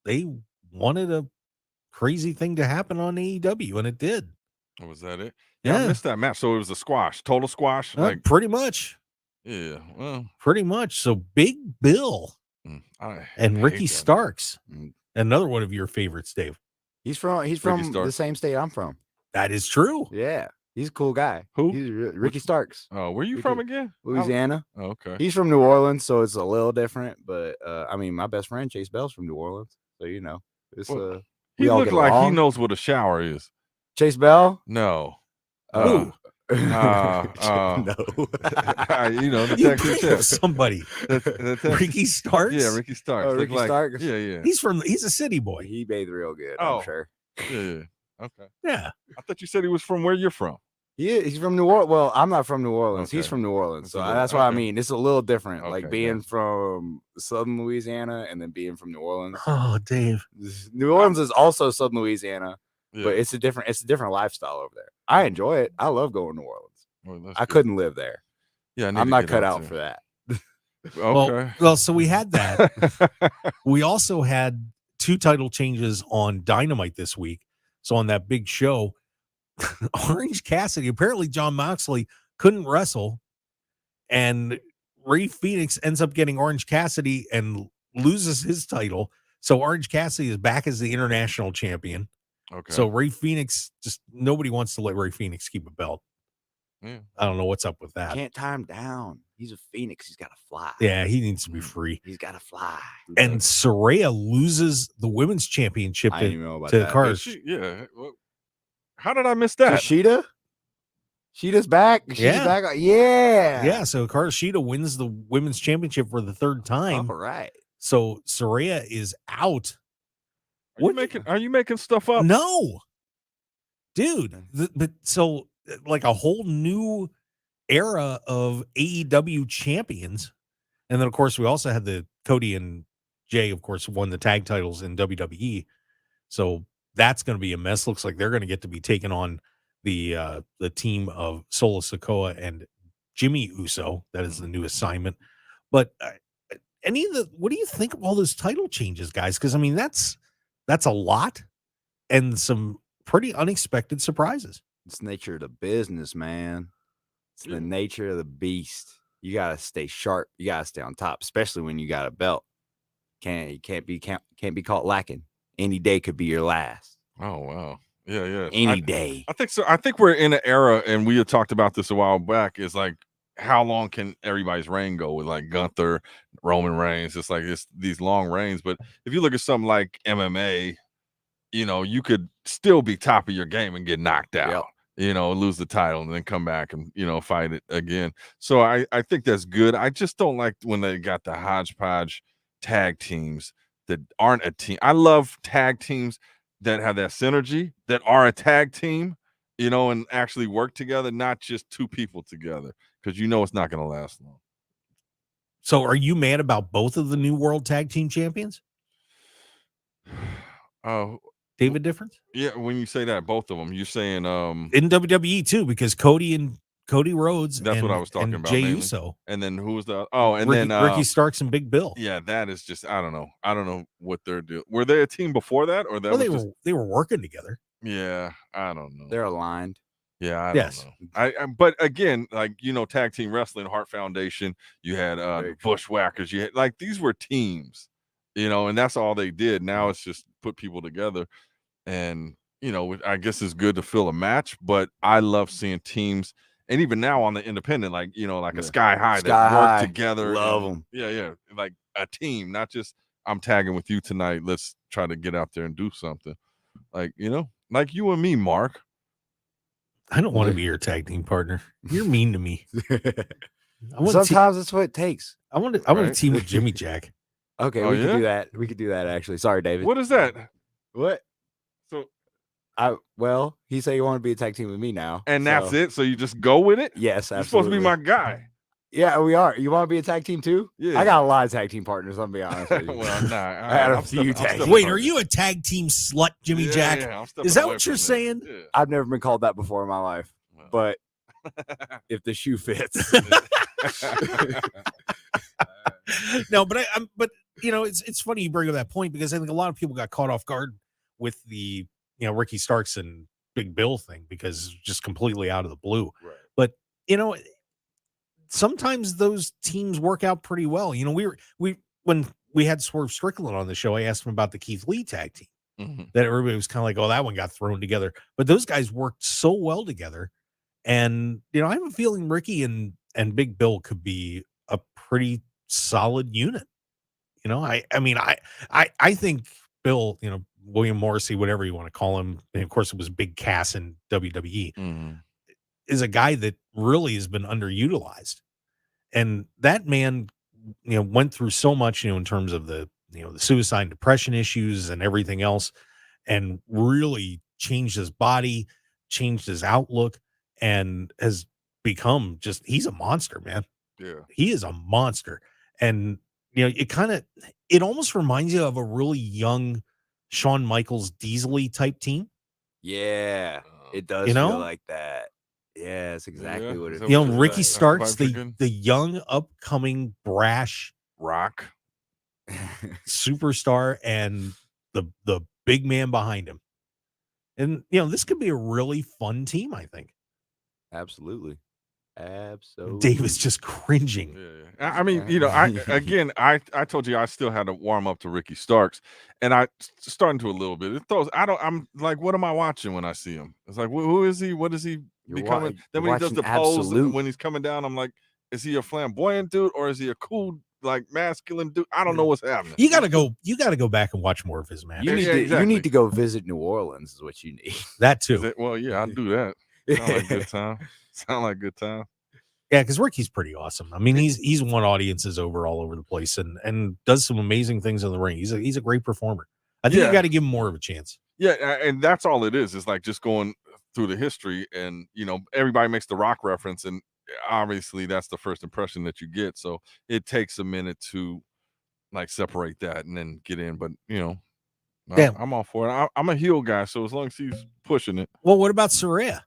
they wanted a crazy thing to happen on AEW, and it did.
Was that it?
Yeah.
I missed that match. So it was a squash, total squash?
Pretty much.
Yeah, well.
Pretty much. So Big Bill and Ricky Starks, another one of your favorites, Dave.
He's from the same state I'm from.
That is true.
Yeah. He's a cool guy.
Who?
He's Ricky Starks.
Oh, where you from again?
Louisiana.
Oh, okay.
He's from New Orleans, so it's a little different. But my best friend Chase Bell's from New Orleans, so it's
he looked like he knows what a shower is.
Chase Bell?
No.
Who?
No. The
You
Texas
bring up somebody. Ricky Starks?
Yeah, Ricky Starks.
Oh, Ricky Starks?
Yeah.
He's a city boy.
He bathed real good,
Oh.
I'm sure.
Yeah. Okay.
Yeah.
I thought you said he was from where you're from.
He's from New Orleans. Well, I'm not from New Orleans.
Okay.
He's from New Orleans. So
That's
that's what I
okay.
mean. It's a little different.
Okay,
Like being from Southern Louisiana and then being from New Orleans.
Oh, Dave.
New Orleans is also Southern Louisiana,
Yeah.
but it's a different lifestyle over there. I enjoy it. I love going to New Orleans.
Well, that's
I
good.
couldn't live there.
Yeah, I need
I'm
to
not
get
cut
out
out
there.
for that.
Okay.
Well, so we had that. We also had 2 title changes on Dynamite this week. So on that big show, Orange Cassidy, apparently John Moxley couldn't wrestle, and Ray Phoenix ends up getting Orange Cassidy and loses his title. So Orange Cassidy is back as the international champion.
Okay.
So Ray Phoenix, just nobody wants to let Ray Phoenix keep a belt.
Yeah.
I don't know what's up with that.
Can't tie him down. He's a phoenix. He's got to fly.
Yeah, he needs to be free.
He's got to fly.
And Saraya loses the women's championship
I didn't even know about
to
that.
Karsh.
Yeah. Well, how did I miss that?
Sheeta? Sheeta's back. She's back. Yeah.
Yeah. So Karshita wins the women's championship for the third time.
All right.
So Saraya is out.
Are you making stuff up?
No, dude. But so like a whole new era of AEW champions. And then of course we also had the Cody and Jay, of course, won the tag titles in WWE. So that's going to be a mess. Looks like they're going to get to be taking on the team of Solo Sikoa and Jimmy Uso. That is the new assignment. But what do you think of all those title changes, guys? Because I mean, that's a lot and some pretty unexpected surprises.
It's the nature of the business, man. It's the nature of the beast. You gotta stay sharp. You gotta stay on top, especially when you got a belt. Can't be caught lacking. Any day could be your last.
Oh wow. Yeah.
Any day.
I think so. I think we're in an era, and we had talked about this a while back, is like, how long can everybody's reign go with like Gunther, Roman Reigns? It's like it's these long reigns. But if you look at something like MMA, you could still be top of your game and get knocked out, lose the title and then come back and, fight it again. So I think that's good. I just don't like when they got the hodgepodge tag teams that aren't a team. I love tag teams that have that synergy, that are a tag team, and actually work together, not just two people together, because it's not going to last long.
So are you mad about both of the new world tag team champions?
Oh,
David Difference?
Yeah, when you say that, both of them, you're saying
in WWE too, because Cody Rhodes.
That's what I was talking about.
Jey
mainly.
Uso.
And then who was the
Ricky Starks and Big Bill.
Yeah, that is just I don't know what they're doing. Were they a team before that, or that
they were working together?
Yeah, I don't know.
They're aligned.
Yeah, I don't know. But again, like tag team wrestling, Heart Foundation, you had Bushwhackers, you had like these were teams, and that's all they did. Now it's just put people together, and I guess it's good to fill a match. But I love seeing teams. And even now on the independent, like, a Sky High that work together.
Love them.
Yeah. Like a team, not just I'm tagging with you tonight. Let's try to get out there and do something. Like, like you and me, Mark.
I don't want to be your tag team partner. You're mean to me.
Sometimes that's what it takes.
I want to team with Jimmy Jack.
Okay, we can do that. We could do that actually. Sorry, David.
What is that?
What?
So
he said you want to be a tag team with me now.
And that's it. So you just go with it?
Yes, absolutely.
You're supposed to be my guy.
Yeah, we are. You want to be a tag team too?
Yeah.
I got a lot of tag team partners, I'll be honest with you.
Well, nah.
I had a few tag team.
Wait, are you a tag team slut, Jimmy Jack?
Yeah,
is that what you're saying?
Yeah.
I've never been called that before in my life. But if the shoe fits.
No, but it's funny you bring up that point, because I think a lot of people got caught off guard with the Ricky Starks and Big Bill thing, because it's just completely out of the blue.
Right.
But sometimes those teams work out pretty well. When we had Swerve Strickland on the show, I asked him about the Keith Lee tag team.
Mm-hmm.
That everybody was kind of like, oh, that one got thrown together. But those guys worked so well together. And, I have a feeling Ricky and Big Bill could be a pretty solid unit. I think Bill, William Morrissey, whatever you want to call him, and of course it was Big Cass in WWE, is a guy that really has been underutilized. And that man, went through so much, in terms of the suicide and depression issues and everything else, and really changed his body, changed his outlook, and has become he's a monster, man.
Yeah.
He is a monster. And, it almost reminds you of a really young Shawn Michaels Diesel type team.
Yeah, it does feel like that. Yeah, that's exactly what it is.
Ricky Starks, the young, upcoming, brash
Rock
superstar, and the big man behind him. And, this could be a really fun team, I think.
Absolutely.
David's just cringing.
Yeah. I mean, I told you I still had to warm up to Ricky Starks, and I starting to a little bit. I'm like, what am I watching when I see him? It's like, who is he? What is he becoming? Then when he does the pose when he's coming down, I'm like, Is he a flamboyant dude or is he a cool, like masculine dude? I don't know what's happening.
You gotta go back and watch more of his matches.
You need to go visit New Orleans is what you need.
That too.
Well, yeah, I'll do that. Sound like a good time. Sound like a good time.
Yeah, because Ricky's pretty awesome. I mean, he's won audiences over all over the place and does some amazing things in the ring. He's a great performer. I think you got to give him more of a chance.
Yeah, and that's all it is. It's like just going through the history, and everybody makes the Rock reference, and obviously that's the first impression that you get. So it takes a minute to like separate that and then get in. But I'm all for it. I'm a heel guy, so as long as he's pushing it.
Well, what about Saraya?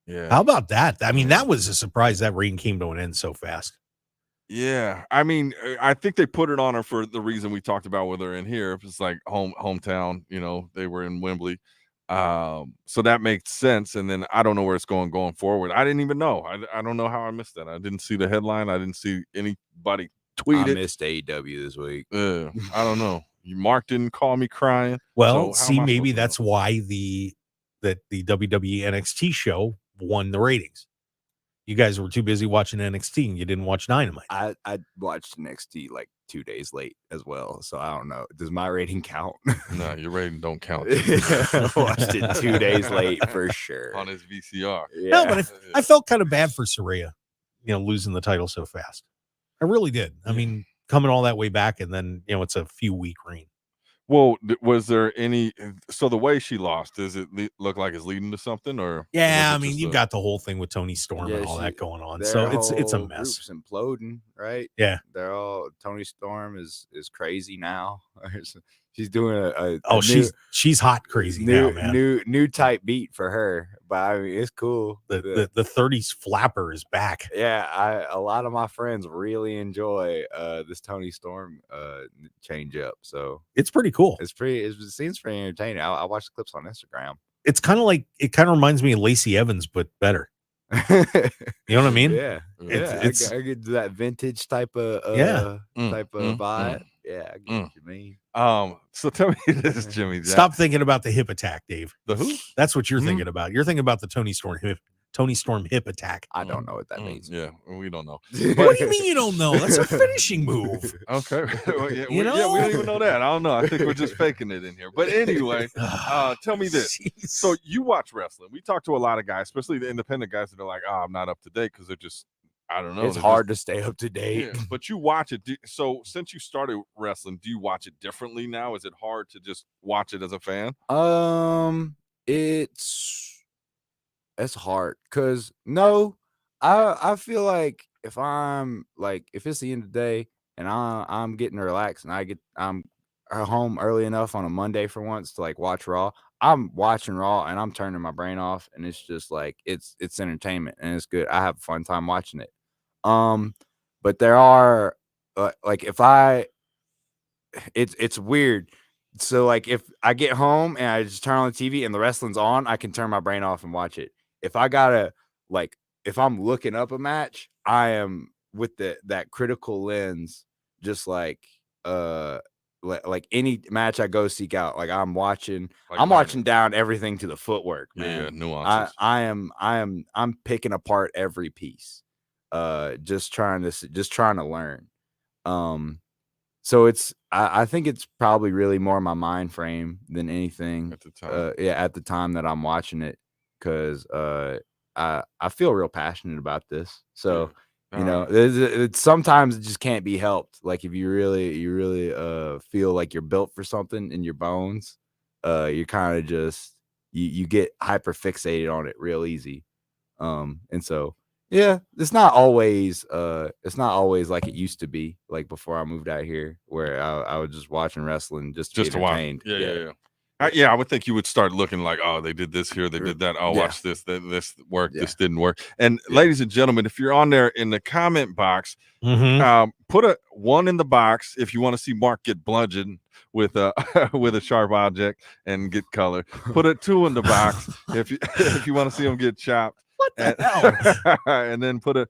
Yeah.
How about that? I mean, that was a surprise that reign came to an end so fast.
Yeah. I mean, I think they put it on her for the reason we talked about with her in here. It's like hometown, they were in Wembley. So that makes sense. And then I don't know where it's going forward. I didn't even know. I don't know how I missed that. I didn't see the headline. I didn't see anybody tweet it.
I missed AEW this week.
I don't know. Mark didn't call me crying.
Well, see, maybe that's why the WWE NXT show won the ratings. You guys were too busy watching NXT and you didn't watch Dynamite.
I watched NXT like 2 days late as well, so I don't know. Does my rating count?
No, your rating don't count.
I watched it 2 days late for sure
on his VCR.
Yeah.
No, but I felt kind of bad for Saraya, losing the title so fast. I really did. I mean, coming all that way back, and then it's a few week reign.
Well, was there any? So the way she lost, does it look like it's leading to something, or?
Yeah, I mean, you got the whole thing with Tony Storm and all that going on, so it's a mess.
Group's imploding, right?
Yeah,
they're all. Tony Storm is crazy now. She's doing
she's hot crazy now, man.
New type beat for her, but I mean it's cool.
The 30s flapper is back.
Yeah, a lot of my friends really enjoy this Tony Storm change up. So
it's pretty cool.
It seems pretty entertaining. I watch the clips on Instagram.
It's kind of reminds me of Lacey Evans, but better. You know what I mean?
Yeah,
it's
I get that vintage type of vibe. Yeah, I get what you mean.
So tell me this, Jimmy.
Stop thinking about the hip attack, Dave.
The who?
That's what you're thinking about. You're thinking about the Tony Storm hip attack.
I don't know what that means.
Yeah, we don't know.
What do you mean you don't know? That's a finishing move.
Okay. Well, we don't even know that. I don't know. I think we're just faking it in here. But anyway, tell me this.
Jeez.
So you watch wrestling. We talk to a lot of guys, especially the independent guys that are like, I'm not up to date because they're just, I don't know.
It's hard to stay up to date.
Yeah, but you watch it. So since you started wrestling, do you watch it differently now? Is it hard to just watch it as a fan?
It's hard because I feel like if it's the end of the day and I'm getting relaxed and I'm home early enough on a Monday for once to like watch Raw, I'm watching Raw and I'm turning my brain off and it's just like it's entertainment and it's good. I have a fun time watching it. But there are it's weird. So like if I get home and I just turn on the TV and the wrestling's on, I can turn my brain off and watch it. If I gotta if I'm looking up a match, I am with that critical lens, just like any match I go seek out. Like I'm watching down everything to the footwork, man.
Yeah, nuances.
I'm picking apart every piece, just trying to learn. So I think it's probably really more my mind frame than anything
at the time.
At the time that I'm watching it, because I feel real passionate about this. So sometimes it just can't be helped. Like if you really feel like you're built for something in your bones, you kind of just you get hyper fixated on it real easy. And so yeah, it's not always like it used to be, like before I moved out here, where I was just watching wrestling just to be entertained.
Yeah. I would think you would start looking like, oh, they did this here, they did that. I'll watch this. This worked. This didn't work. And ladies and gentlemen, if you're on there in the comment box, put a 1 in the box if you want to see Mark get bludgeoned with a sharp object and get color. Put a 2 in the box if you want to see him get chopped.
What the hell?
And then put a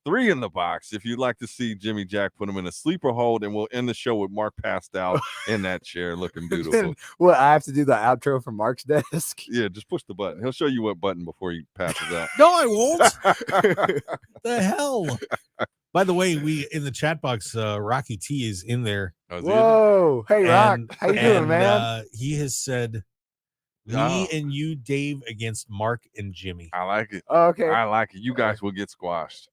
3 in the box if you'd like to see Jimmy Jack put him in a sleeper hold, and we'll end the show with Mark passed out in that chair looking beautiful.
Well, I have to do the outro from Mark's desk.
Yeah, just push the button. He'll show you what button before he passes out.
No, I won't. The hell? By the way, we in the chat box, Rocky T is in there.
Whoa. Hey, Rock. How you doing, man?
He has said, me and you, Dave, against Mark and Jimmy.
I like it.
Okay.
I like it. You guys will get squashed.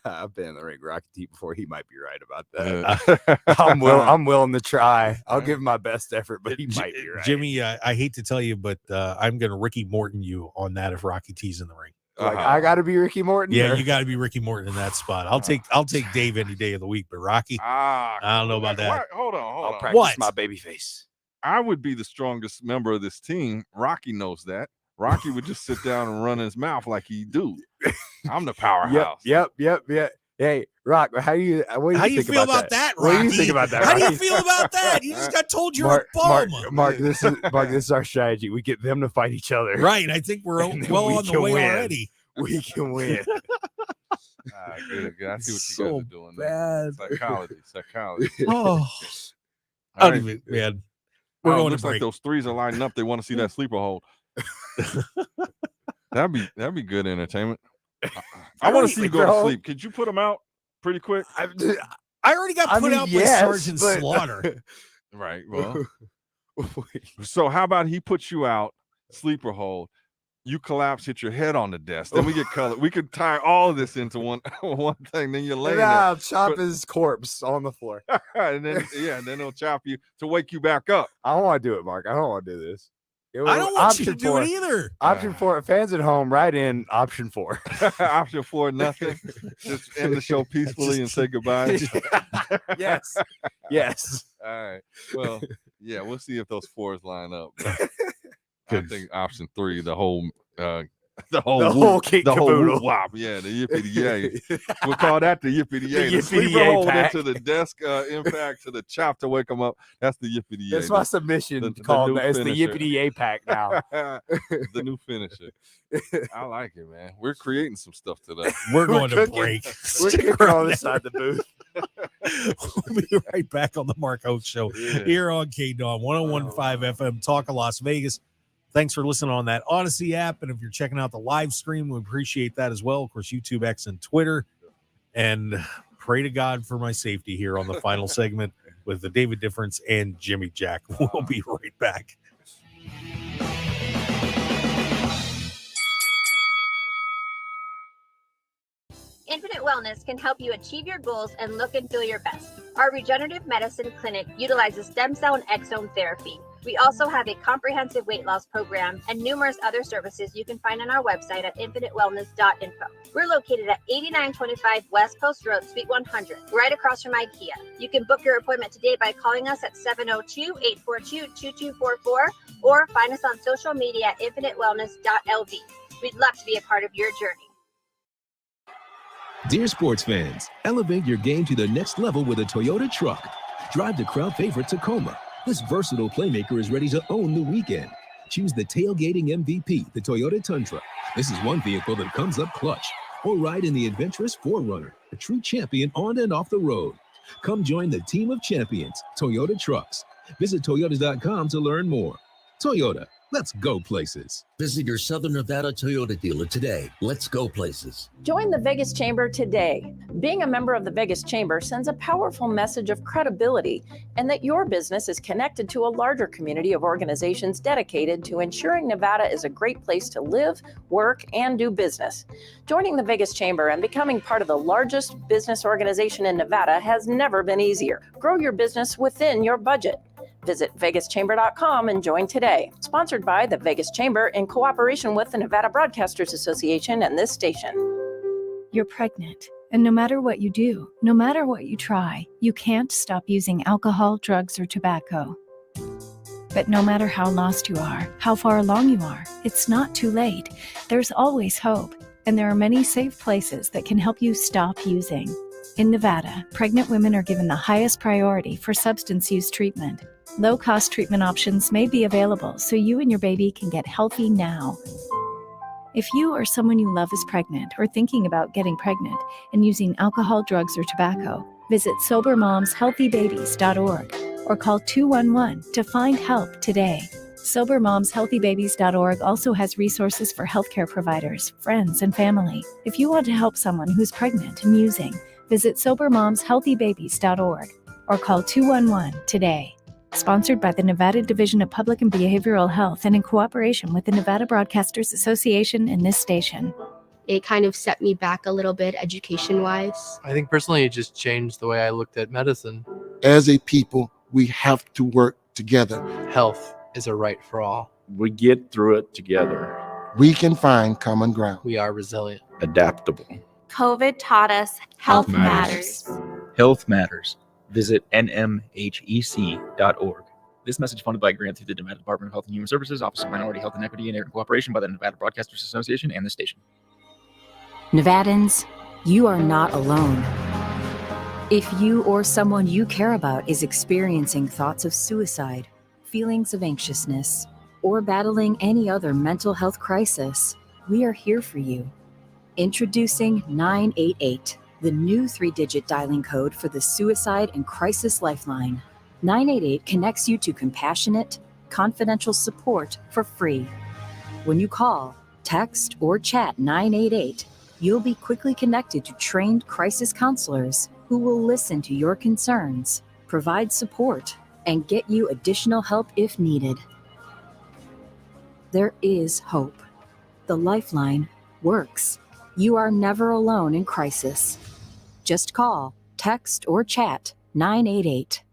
I've been in the ring with Rocky T before. He might be right about that. I'm willing to try. I'll give my best effort, but he might be right.
Jimmy, I hate to tell you, but I'm going to Ricky Morton you on that if Rocky T's in the ring.
Like, I got to be Ricky Morton.
Yeah, you got to be Ricky Morton in that spot. I'll take Dave any day of the week, but Rocky, I don't know about that.
Hold on.
I'll practice my baby face.
I would be the strongest member of this team. Rocky knows that. Rocky would just sit down and run his mouth like he do. I'm the powerhouse.
Yep. Hey, Rock, what do you
feel about that, Rocky?
What do you think about that,
How
Rocky?
do you feel about that? You just got told you're a bum.
Mark, this is our strategy. We get them to fight each other.
Right. I think we're well on the way already.
We can win.
Good. I see what you
So
guys are doing.
bad.
Psychology.
Oh,
All
man. We're going
looks
to
like
break.
those 3s are lining up. They want to see that sleeper hold. That'd be good entertainment. I want to see you go to sleep. Could you put them out pretty quick?
I already got put out by Sergeant Slaughter.
Right. Well, so how about he puts you out, sleeper hold, you collapse, hit your head on the desk, then we get color. We could tie all of this into one thing. Then you're laying there.
I'll chop his corpse on the floor.
and then he'll chop you to wake you back up.
I don't want to do it, Mark. I don't want to do this.
I don't want you to do it either.
Option 4, fans at home, write in option 4.
Option 4, nothing. Just end the show peacefully and say goodbye.
Yes.
All right. Well, yeah, we'll see if those 4s line up. I think option 3, the whole wop. Yeah, the yippee-yay. We'll call that the yippee-yay. The sleeper hold into the desk impact to the chop to wake them up. That's the yippee-yay.
That's my submission it's the yippee-yay pack now.
The new finisher. I like it, man. We're creating some stuff today.
We're going to break.
We're cooking on this side of the booth.
We'll be right back on the Mark Hoke Show here on KDAWN 101.5 FM, Talk of Las Vegas. Thanks for listening on that Odyssey app. And if you're checking out the live stream, we appreciate that as well. Of course, YouTube, X, and Twitter. And pray to God for my safety here on the final segment with the David Difference and Jimmy Jack. We'll be right back.
Infinite Wellness can help you achieve your goals and look and feel your best. Our regenerative medicine clinic utilizes stem cell and exome therapy. We also have a comprehensive weight loss program and numerous other services you can find on our website at infinitewellness.info. We're located at 8925 West Coast Road, Suite 100, right across from IKEA. You can book your appointment today by calling us at 702-842-2244 or find us on social media at infinitewellness.lv. We'd love to be a part of your journey.
Dear sports fans, elevate your game to the next level with a Toyota truck. Drive the crowd favorite Tacoma. This versatile playmaker is ready to own the weekend. Choose the tailgating MVP, the Toyota Tundra. This is one vehicle that comes up clutch. Or ride in the adventurous 4Runner, a true champion on and off the road. Come join the team of champions, Toyota Trucks. Visit Toyotas.com to learn more. Toyota, let's go places.
Visit your Southern Nevada Toyota dealer today. Let's go places.
Join the Vegas Chamber today. Being a member of the Vegas Chamber sends a powerful message of credibility and that your business is connected to a larger community of organizations dedicated to ensuring Nevada is a great place to live, work, and do business. Joining the Vegas Chamber and becoming part of the largest business organization in Nevada has never been easier. Grow your business within your budget. Visit vegaschamber.com and join today. Sponsored by the Vegas Chamber in cooperation with the Nevada Broadcasters Association and this station.
You're pregnant, and no matter what you do, no matter what you try, you can't stop using alcohol, drugs, or tobacco. But no matter how lost you are, how far along you are, it's not too late. There's always hope, and there are many safe places that can help you stop using. In Nevada, pregnant women are given the highest priority for substance use treatment. Low-cost treatment options may be available so you and your baby can get healthy now. If you or someone you love is pregnant or thinking about getting pregnant and using alcohol, drugs, or tobacco, visit SoberMomsHealthyBabies.org or call 211 to find help today. SoberMomsHealthyBabies.org also has resources for healthcare providers, friends, and family. If you want to help someone who's pregnant and using, visit SoberMomsHealthyBabies.org or call 211 today. Sponsored by the Nevada Division of Public and Behavioral Health and in cooperation with the Nevada Broadcasters Association and this station.
It kind of set me back a little bit education-wise.
I think personally it just changed the way I looked at medicine.
As a people, we have to work together.
Health is a right for all.
We get through it together.
We can find common ground.
We are resilient.
Adaptable.
COVID taught us health matters.
Health matters. Visit nmhec.org. This message funded by a grant through the Nevada Department of Health and Human Services, Office of Minority Health and Equity, and in cooperation by the Nevada Broadcasters Association and the station.
Nevadans, you are not alone. If you or someone you care about is experiencing thoughts of suicide, feelings of anxiousness, or battling any other mental health crisis, we are here for you. Introducing 988, the new 3-digit dialing code for the Suicide and Crisis Lifeline. 988 connects you to compassionate, confidential support for free. When you call, text, or chat 988, you'll be quickly connected to trained crisis counselors who will listen to your concerns, provide support, and get you additional help if needed. There is hope. The Lifeline works. You are never alone in crisis. Just call, text, or chat 988.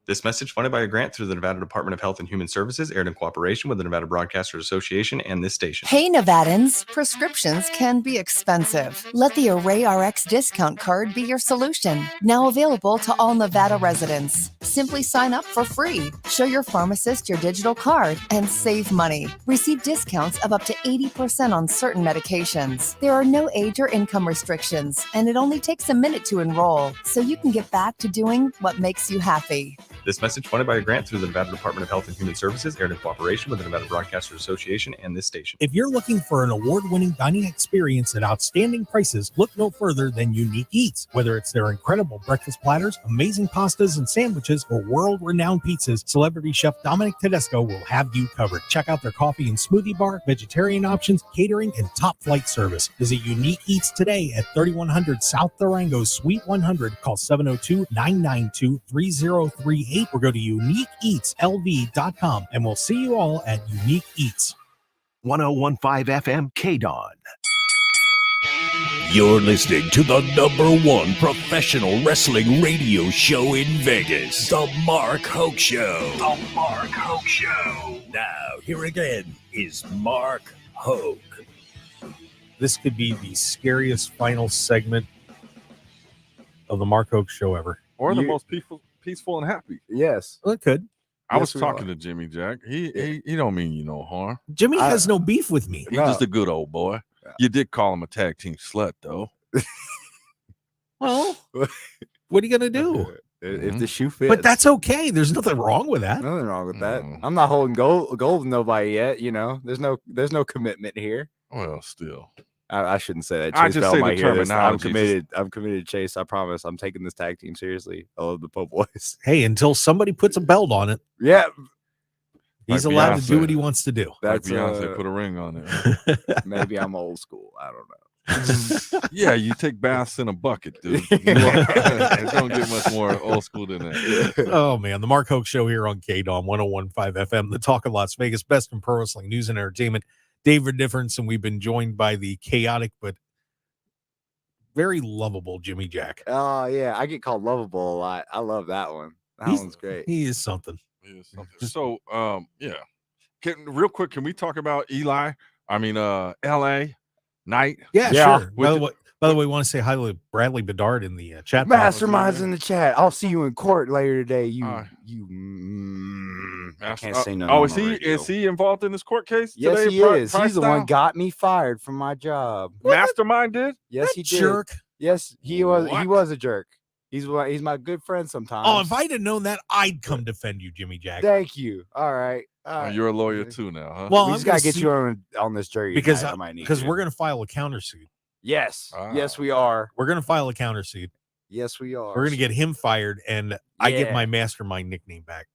This message funded by a grant through the Nevada Department of Health and Human Services, aired in cooperation with the Nevada Broadcasters Association and this station.
Hey Nevadans, prescriptions can be expensive. Let the ArrayRx discount card be your solution. Now available to all Nevada residents. Simply sign up for free. Show your pharmacist your digital card and save money. Receive discounts of up to 80% on certain medications. There are no age or income restrictions, and it only takes a minute to enroll, so you can get back to doing what makes you happy.
This message funded by a grant through the Nevada Department of Health and Human Services, aired in cooperation with the Nevada Broadcasters Association and this station.
If you're looking for an award-winning dining experience at outstanding prices, look no further than Unique Eats. Whether it's their incredible breakfast platters, amazing pastas and sandwiches, or world-renowned pizzas, celebrity chef Dominic Tedesco will have you covered. Check out their coffee and smoothie bar, vegetarian options, catering, and top-flight service. Visit Unique Eats today at 3100 South Durango, Suite 100. Call 702-992-3038 or go to uniqueeatslv.com, and we'll see you all at Unique Eats.
1015 FM KDAWN.
You're listening to the #1 professional wrestling radio show in Vegas, The Mark Hoke Show. The Mark Hoke Show. Now, here again is Mark Hoke.
This could be the scariest final segment of the Mark Hoke Show ever.
Or the most peaceful and happy.
Yes.
Well, it could.
I was talking to Jimmy Jack. He don't mean you no harm.
Jimmy has no beef with me.
He's just a good old boy. Yeah. You did call him a tag team slut, though.
Well, what are you gonna do?
If the shoe fits.
But that's okay. There's nothing wrong with that.
Nothing wrong with that. I'm not holding gold with nobody yet. You know, there's no commitment here.
Well, still.
I shouldn't say that.
I just say the terminology.
I'm committed, Chase. I promise. I'm taking this tag team seriously. I love the Po Boys.
Hey, until somebody puts a belt on it.
Yeah.
He's allowed to do what he wants to do.
That's like Beyonce put a ring on it.
Maybe I'm old school. I don't know.
Yeah, you take baths in a bucket, dude. It don't get much more old school than that.
Oh, man. The Mark Hoke Show here on KDAWN 1015 FM, the talk of Las Vegas, best in pro wrestling news and entertainment. David Difference, and we've been joined by the chaotic but very lovable Jimmy Jack.
Oh, yeah. I get called lovable a lot. I love that one. That one's great.
He is something.
So, yeah. Real quick, can we talk about Eli? I mean, L.A. Knight?
Yeah, sure. By the way, we want to say hi to Bradley Bedard in the chat.
Masterminds in the chat. I'll see you in court later today. I can't say nothing.
Oh, is he involved in this court case?
Yes,
today,
he is. He's the one got me fired from my job.
Mastermind did?
Yes, he did.
Jerk.
Yes, he was. He was a jerk. He's my good friend sometimes.
Oh, if I'd have known that, I'd come defend you, Jimmy Jack.
Thank you. All right.
Oh, you're a lawyer too now, huh?
Well,
we
I'm
just gotta
gonna
get you on this jury
because
tonight. I might need
because
you.
we're gonna file a countersuit.
Yes. Yes, we are.
We're gonna file a countersuit.
Yes, we are.
We're gonna get him fired, and I get my mastermind nickname back.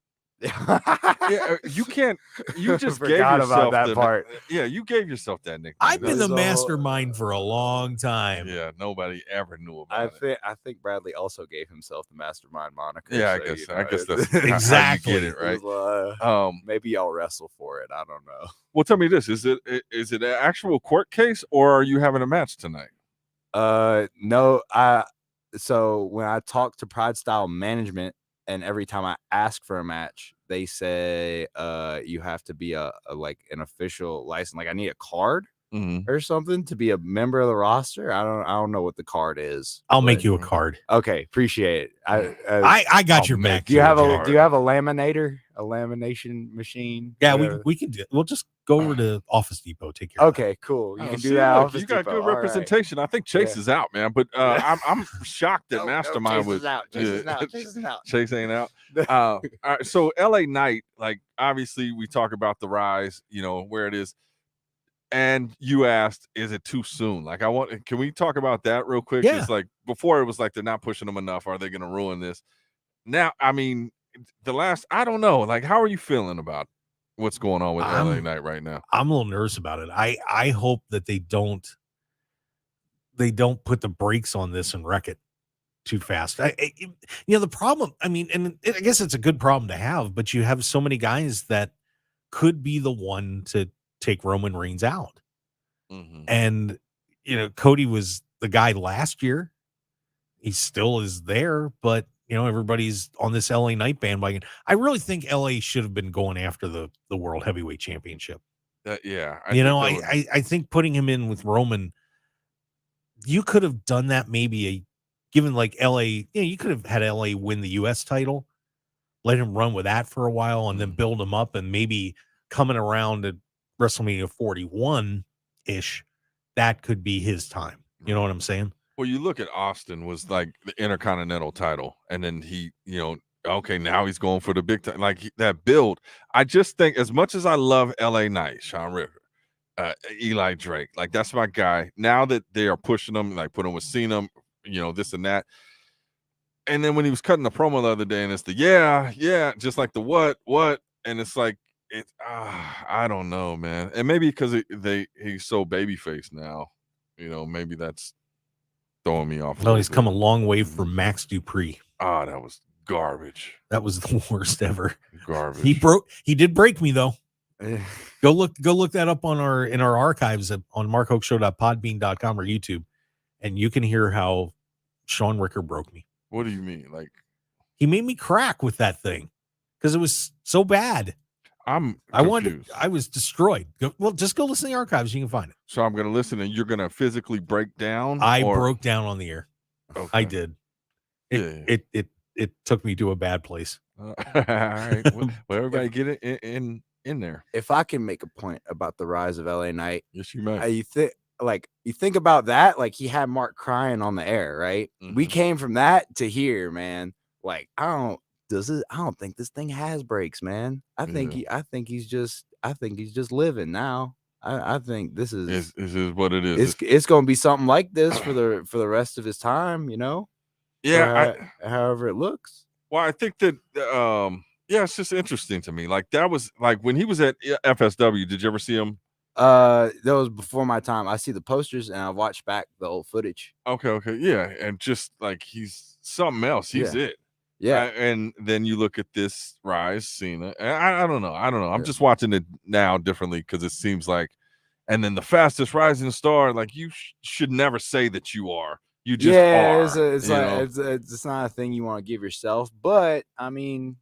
Yeah, you can't. You just gave
Forgot
yourself
about that part.
Yeah, you gave yourself that nickname.
I've been the mastermind for a long time.
Yeah, nobody ever knew about it.
I think Bradley also gave himself the mastermind moniker.
Yeah,
so,
I guess that's
exactly
how you get it, right?
Maybe I'll wrestle for it. I don't know.
Well, tell me this: is it an actual court case, or are you having a match tonight?
No. So when I talked to Pride Style Management, and every time I ask for a match, they say you have to be a like an official license. Like I need a card or something to be a member of the roster. I don't know what the card is.
I'll make you a card.
Okay, appreciate it.
I got your back.
Do you have a laminator, a lamination machine?
Yeah,
Whatever?
we can do. We'll just go over to Office Depot. Take care.
Okay, cool. You can do
See,
that.
look,
Office
you got
Depot.
good
All right.
representation. I think Chase is out, man. But I'm shocked that Mastermind was
Chase is out. Chase is out.
Chase ain't out. All right, so LA Knight, like obviously we talk about the rise, where it is. And you asked, is it too soon? Like, can we talk about that real quick?
Yeah.
It's like before it was like they're not pushing them enough. Are they going to ruin this? Now, I mean, I don't know. Like, how are you feeling about what's going on with LA Knight right now?
I'm a little nervous about it. I hope that they don't put the brakes on this and wreck it too fast. The problem, I mean, and I guess it's a good problem to have, but you have so many guys that could be the one to take Roman Reigns out. And, Cody was the guy last year. He still is there, but, everybody's on this LA Knight bandwagon. I really think LA should have been going after the World Heavyweight Championship. I think putting him in with Roman, you could have done that maybe given like LA, you could have had LA win the US title, let him run with that for a while and then build him up, and maybe coming around at WrestleMania 41-ish, that could be his time. You know what I'm saying?
Well, you look at Austin was like the Intercontinental title, and then he, okay, now he's going for the big time. Like that build. I just think as much as I love LA Knight, Sean River, Eli Drake, like that's my guy. Now that they are pushing him, like put him with Cena, this and that. And then when he was cutting the promo the other day, and it's the yeah, just like the what, and it's like I don't know, man. And maybe because he's so babyface now, maybe that's throwing me off.
Well, he's come a long way from Max Dupree.
Oh, that was garbage.
That was the worst ever.
Garbage.
He did break me though. Go look that up in our archives on markhokeshow.podbean.com or YouTube, and you can hear how Sean Ricker broke me.
What do you mean? Like
he made me crack with that thing because it was so bad. I was destroyed. Just go listen to the archives. You can find it.
So I'm going to listen, and you're going to physically break down.
I broke down on the air.
Okay.
I did. It took me to a bad place.
All right. Well, everybody get it in there.
If I can make a point about the rise of LA Knight,
yes, you may.
You think about that, like he had Mark crying on the air, right? We came from that to here, man. Like I don't think this thing has brakes, man. I think he's just living now. I think this is
what it is.
It's going to be something like this for the rest of his time,
Yeah,
however it looks.
Well, I think that it's just interesting to me. Like that was like when he was at FSW. Did you ever see him?
That was before my time. I see the posters and I watched back the old footage.
Okay, yeah, and just like he's something else. He's it.
Yeah,
and then you look at this rise, Cena. And I don't know. I'm just watching it now differently because it seems like, and then the fastest rising star. Like you should never say that you are. You just are.
It's not a thing you want to give yourself. But I mean,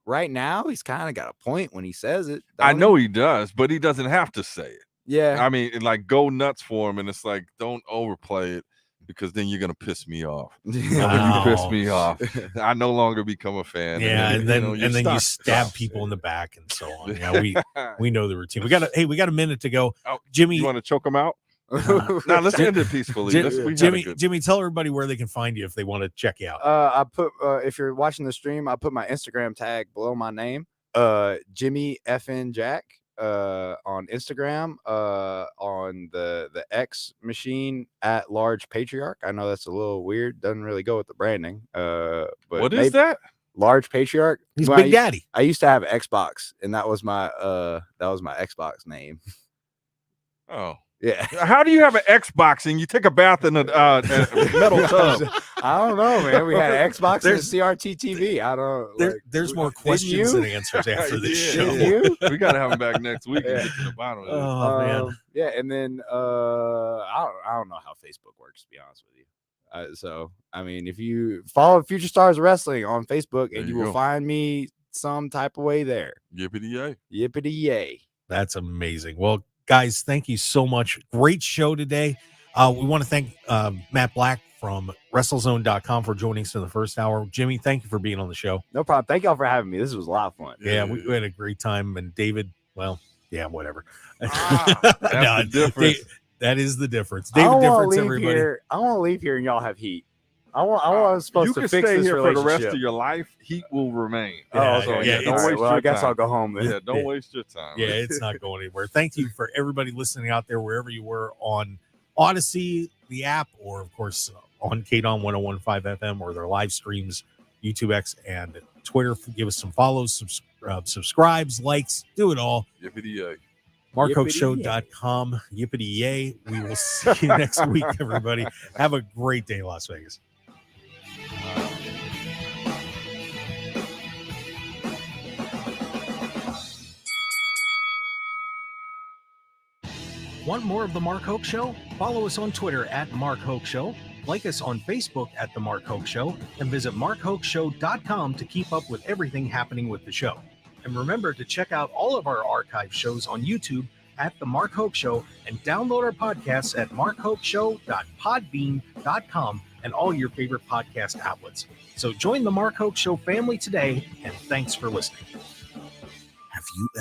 right now he's kind of got a point when he says it.
I know he does, but he doesn't have to say it.
Yeah,
I mean, like go nuts for him, and it's like don't overplay it. Because then you're gonna piss me off. If you piss me off, I no longer become a fan.
Yeah, and then you stab people in the back and so on. Yeah, we know the routine. We got a minute to go.
Oh,
Jimmy,
you want to choke him out? Now let's end it peacefully.
Jimmy, tell everybody where they can find you if they want to check you out.
I put if you're watching the stream, I put my Instagram tag below my name, Jimmy FN Jack, on Instagram, on the X machine at Large Patriarch. I know that's a little weird, doesn't really go with the branding. But
what is that?
Large Patriarch.
He's Big Daddy.
I used to have Xbox, and that was my Xbox name.
Oh.
Yeah.
How do you have an Xbox and you take a bath in a metal tub?
I don't know, man. We had an Xbox and a CRT TV. I don't.
There's more questions than answers after this show.
We gotta have him back next week and get to the bottom of it.
Oh man.
Yeah, and then I don't know how Facebook works, to be honest with you. So I mean, if you follow Future Stars Wrestling on Facebook, and you will find me some type of way there.
Yippity yay!
Yippity yay!
That's amazing. Well, guys, thank you so much. Great show today. We want to thank Matt Black from WrestleZone.com for joining us in the first hour. Jimmy, thank you for being on the show.
No problem. Thank y'all for having me. This was a lot of fun.
Yeah, we had a great time. And David, well, yeah, whatever.
That's the difference.
That is the difference. David Difference, everybody.
I want to leave here and y'all have heat. I was supposed to fix this
here
relationship
for the rest of your life. Heat will remain.
Don't waste
your
I guess
time.
I'll go home then.
Yeah, don't waste your time.
Yeah, it's not going anywhere. Thank you for everybody listening out there, wherever you were on Odyssey, the app, or of course on KDAWN 101.5 FM or their live streams, YouTube X and Twitter. Give us some follows, subscribes, likes, do it all.
Yippity yay.
MarkHokeShow.com. Yippity yay. We will see you next week, everybody. Have a great day, Las Vegas. Want more of The Mark Hoke Show? Follow us on Twitter at Mark Hoke Show, like us on Facebook at The Mark Hoke Show, and visit MarkHokeShow.com to keep up with everything happening with the show. And remember to check out all of our archive shows on YouTube at The Mark Hoke Show and download our podcasts at markhokeshow.podbean.com and all your favorite podcast outlets. So join the Mark Hoke Show family today, and thanks for listening.
Have you ever